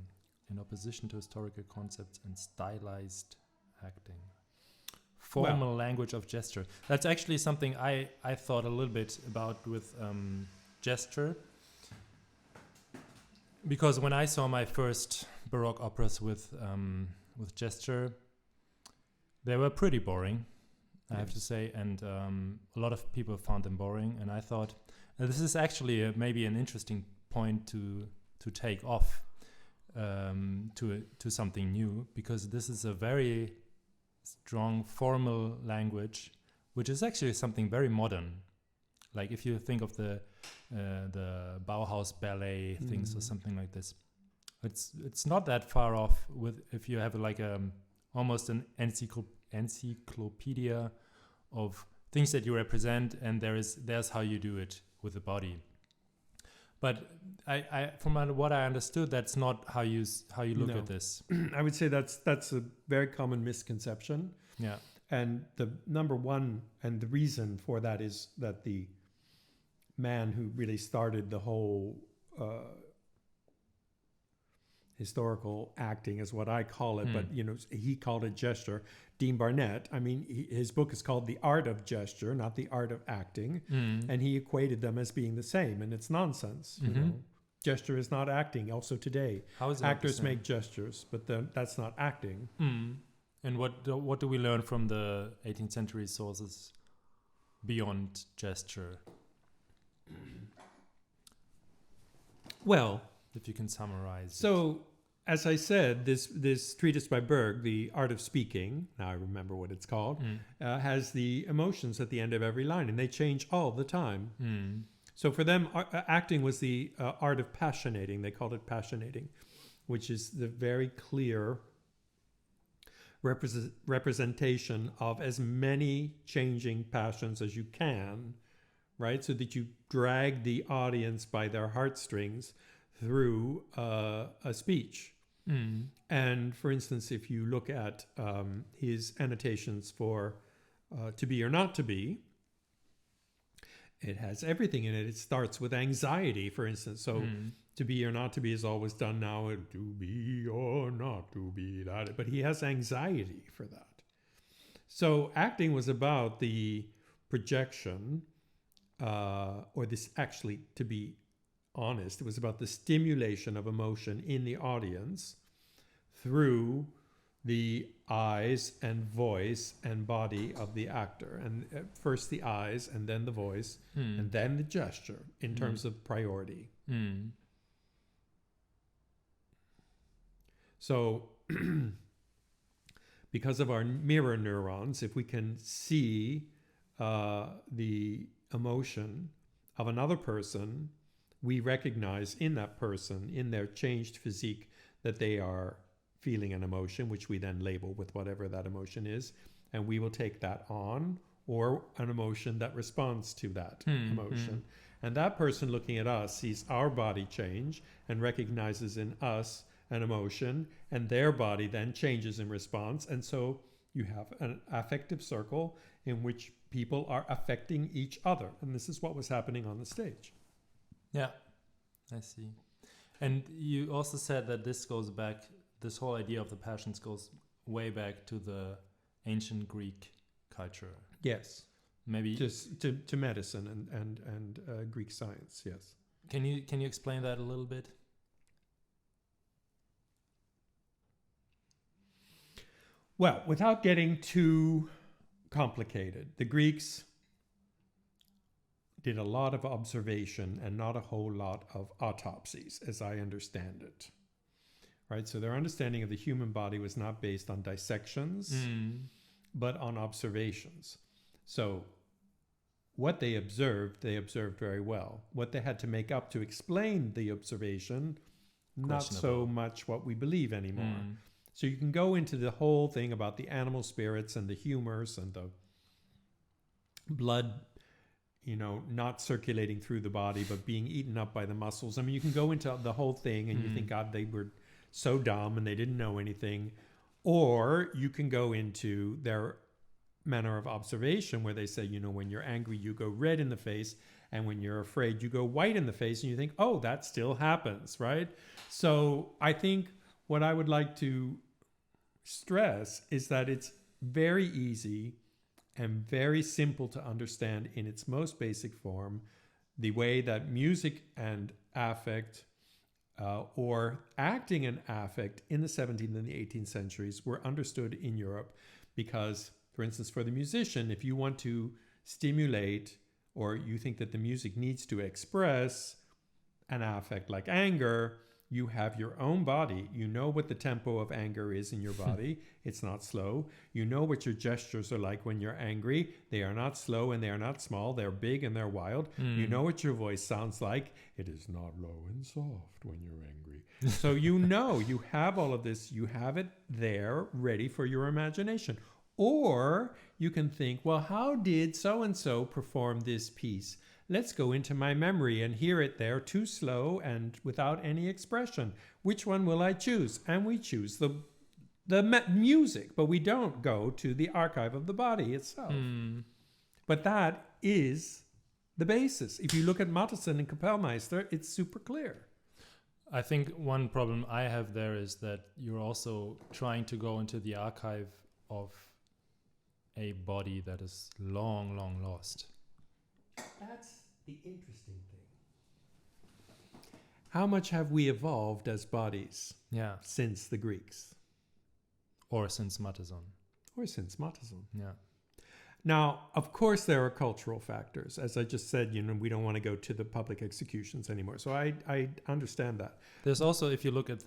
in opposition to historical concepts and stylized acting. Formal language of gesture. That's actually something I thought a little bit about with gesture. Because when I saw my first Baroque operas with gesture, they were pretty boring, I have to say, and a lot of people found them boring. And I thought this is actually maybe an interesting point to take off to something new, because this is a very strong formal language, which is actually something very modern. Like if you think of the Bauhaus ballet things or something like this, it's not that far off with if you have like almost an encyclopedia of things that you represent, and there's how you do it with the body. But I from what I understood, that's not how you look at this. I would say that's a very common misconception. Yeah. And the number one, and the reason for that is that the man who really started the whole historical acting is what I call it, but he called it gesture. Dean Barnett, I mean, his book is called The Art of Gesture, not The Art of Acting, and he equated them as being the same, and it's nonsense. You know? Gesture is not acting. Also today, How is it actors make gestures, but that's not acting. And what do we learn from the 18th century sources beyond gesture? Well, if you can summarize. So, as I said, this treatise by Berg, The Art of Speaking, now I remember what it's called, has the emotions at the end of every line, and they change all the time. So for them, acting was the art of passionating. They called it passionating, which is the very clear representation of as many changing passions as you can, right? So that you drag the audience by their heartstrings through a speech. And for instance, if you look at his annotations for To Be or Not to Be, it has everything in it. It starts with anxiety, for instance. So to be or not to be is always done now. To be or not to be, that. But he has anxiety for that. So acting was about the projection, or this actually, to be honest, it was about the stimulation of emotion in the audience through the eyes and voice and body of the actor. And first the eyes, and then the voice, and then the gesture in terms of priority. So because of our mirror neurons, if we can see the emotion of another person, we recognize in that person, in their changed physique, that they are feeling an emotion, which we then label with whatever that emotion is, and we will take that on, or an emotion that responds to that emotion. And that person looking at us sees our body change and recognizes in us an emotion, and their body then changes in response. And so you have an affective circle in which people are affecting each other. And this is what was happening on the stage. Yeah, I see. And you also said that this goes back, this whole idea of the passions goes way back to the ancient Greek culture. Yes. Maybe Just to medicine and Greek science, yes. Can you explain that a little bit? Well, without getting too complicated, the Greeks did a lot of observation and not a whole lot of autopsies, as I understand it. Right? So their understanding of the human body was not based on dissections, but on observations. So what they observed very well. What they had to make up to explain the observation, not so much what we believe anymore. So you can go into the whole thing about the animal spirits and the humors and the blood, not circulating through the body, but being eaten up by the muscles. I mean, you can go into the whole thing and you think, God, they were so dumb and they didn't know anything. Or you can go into their manner of observation where they say, when you're angry, you go red in the face And when you're afraid, you go white in the face and you think, oh, that still happens, right? So I think what I would like to stress is that it's very easy and very simple to understand in its most basic form, the way that music and affect or acting and affect in the 17th and the 18th centuries were understood in Europe because, for instance, for the musician, if you want to stimulate or you think that the music needs to express an affect like anger, you have your own body. You know what the tempo of anger is in your body. It's not slow. You know what your gestures are like when you're angry. They are not slow and they are not small. They're big and they're wild. You know what your voice sounds like. It is not low and soft when you're angry. So you know, you have all of this. You have it there ready for your imagination. Or you can think, well, how did so-and-so perform this piece? Let's go into my memory and hear it there too slow and without any expression. Which one will I choose? And we choose the music, but we don't go to the archive of the body itself. But that is the basis. If you look at Mattheson and Kapellmeister, it's super clear. I think one problem I have there is that you're also trying to go into the archive of a body that is long, long lost. That's the interesting thing. How much have we evolved as bodies since the Greeks? Or since Mattheson. Or since Mattheson. Yeah. Now, of course, there are cultural factors. As I just said, we don't want to go to the public executions anymore. So I understand that. There's also, if you look at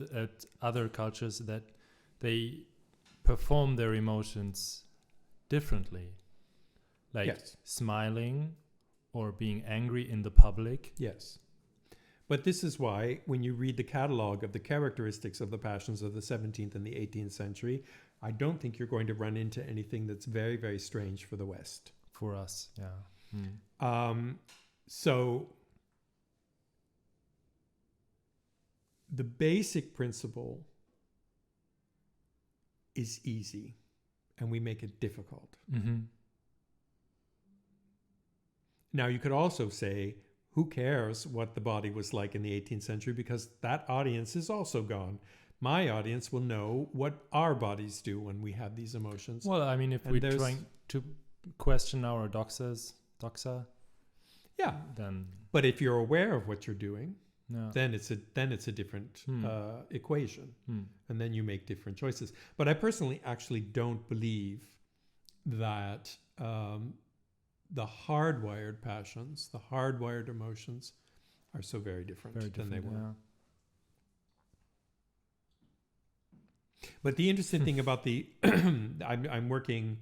other cultures, that they perform their emotions differently. Like smiling or being angry in the public. Yes. But this is why when you read the catalog of the characteristics of the passions of the 17th and the 18th century, I don't think you're going to run into anything that's very, very strange for the West. For us, yeah. So the basic principle is easy, and we make it difficult. Mm-hmm. Now, you could also say, who cares what the body was like in the 18th century, because that audience is also gone. My audience will know what our bodies do when we have these emotions. Well, I mean, if we're trying to question our doxa, then... But if you're aware of what you're doing, then it's a different equation. And then you make different choices. But I personally actually don't believe that... the hardwired passions, the hardwired emotions are so very different than they were. Yeah. But the interesting thing about I'm working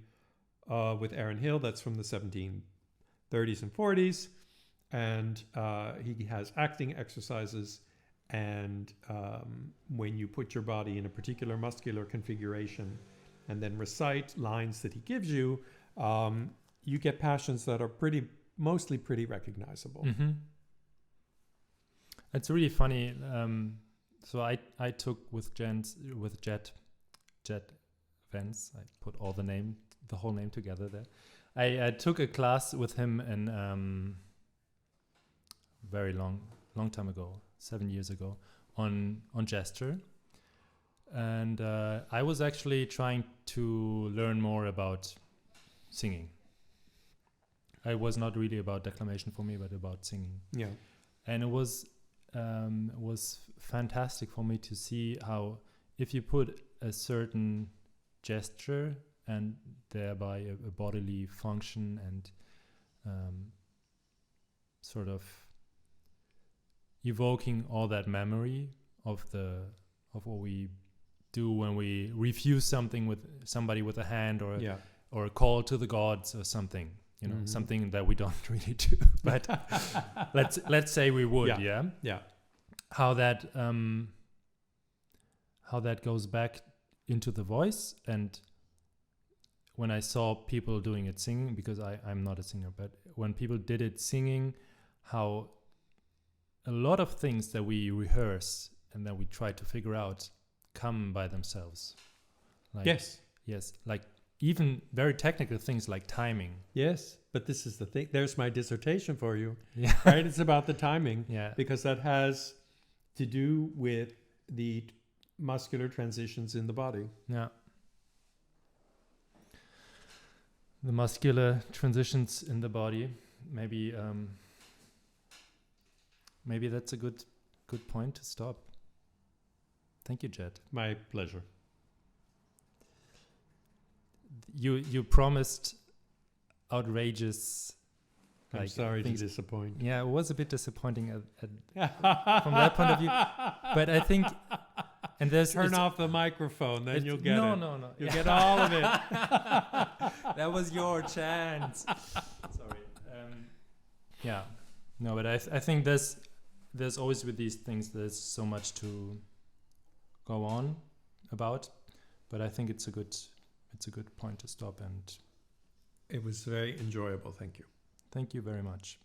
with Aaron Hill, that's from the 1730s and 40s, and he has acting exercises, and when you put your body in a particular muscular configuration and then recite lines that he gives you, you get passions that are mostly pretty recognizable. Mm-hmm. It's really funny. So I took with Jed Wentz. I put the whole name together there. I took a class with him in very long time ago, 7 years ago, on gesture, and I was actually trying to learn more about singing. It was not really about declamation for me, but about singing. Yeah. And it was fantastic for me to see how if you put a certain gesture and thereby a bodily function and sort of evoking all that memory of what we do when we refuse something with somebody with a hand or a call to the gods or something. Something that we don't really do, but let's say we would, yeah. How that goes back into the voice, and when I saw people doing it singing, because I'm not a singer, but when people did it singing, how a lot of things that we rehearse and that we try to figure out come by themselves. Like, yes, like even very technical things like timing. Yes, but this is the thing. There's my dissertation for you. Yeah. Right? It's about the timing. Yeah. Because that has to do with the muscular transitions in the body. Yeah. The muscular transitions in the body. Maybe that's a good point to stop. Thank you, Jed. My pleasure. You promised outrageous. I'm sorry to things. disappoint. Yeah, it was a bit disappointing from that point of view. But I think, and there's Turn off the microphone, then you'll get it. No. You'll get all of it. That was your chance. Sorry. Yeah. No, but I think there's always with these things there's so much to go on about, but I think it's a good point to stop, and it was very enjoyable. Thank you. Thank you very much.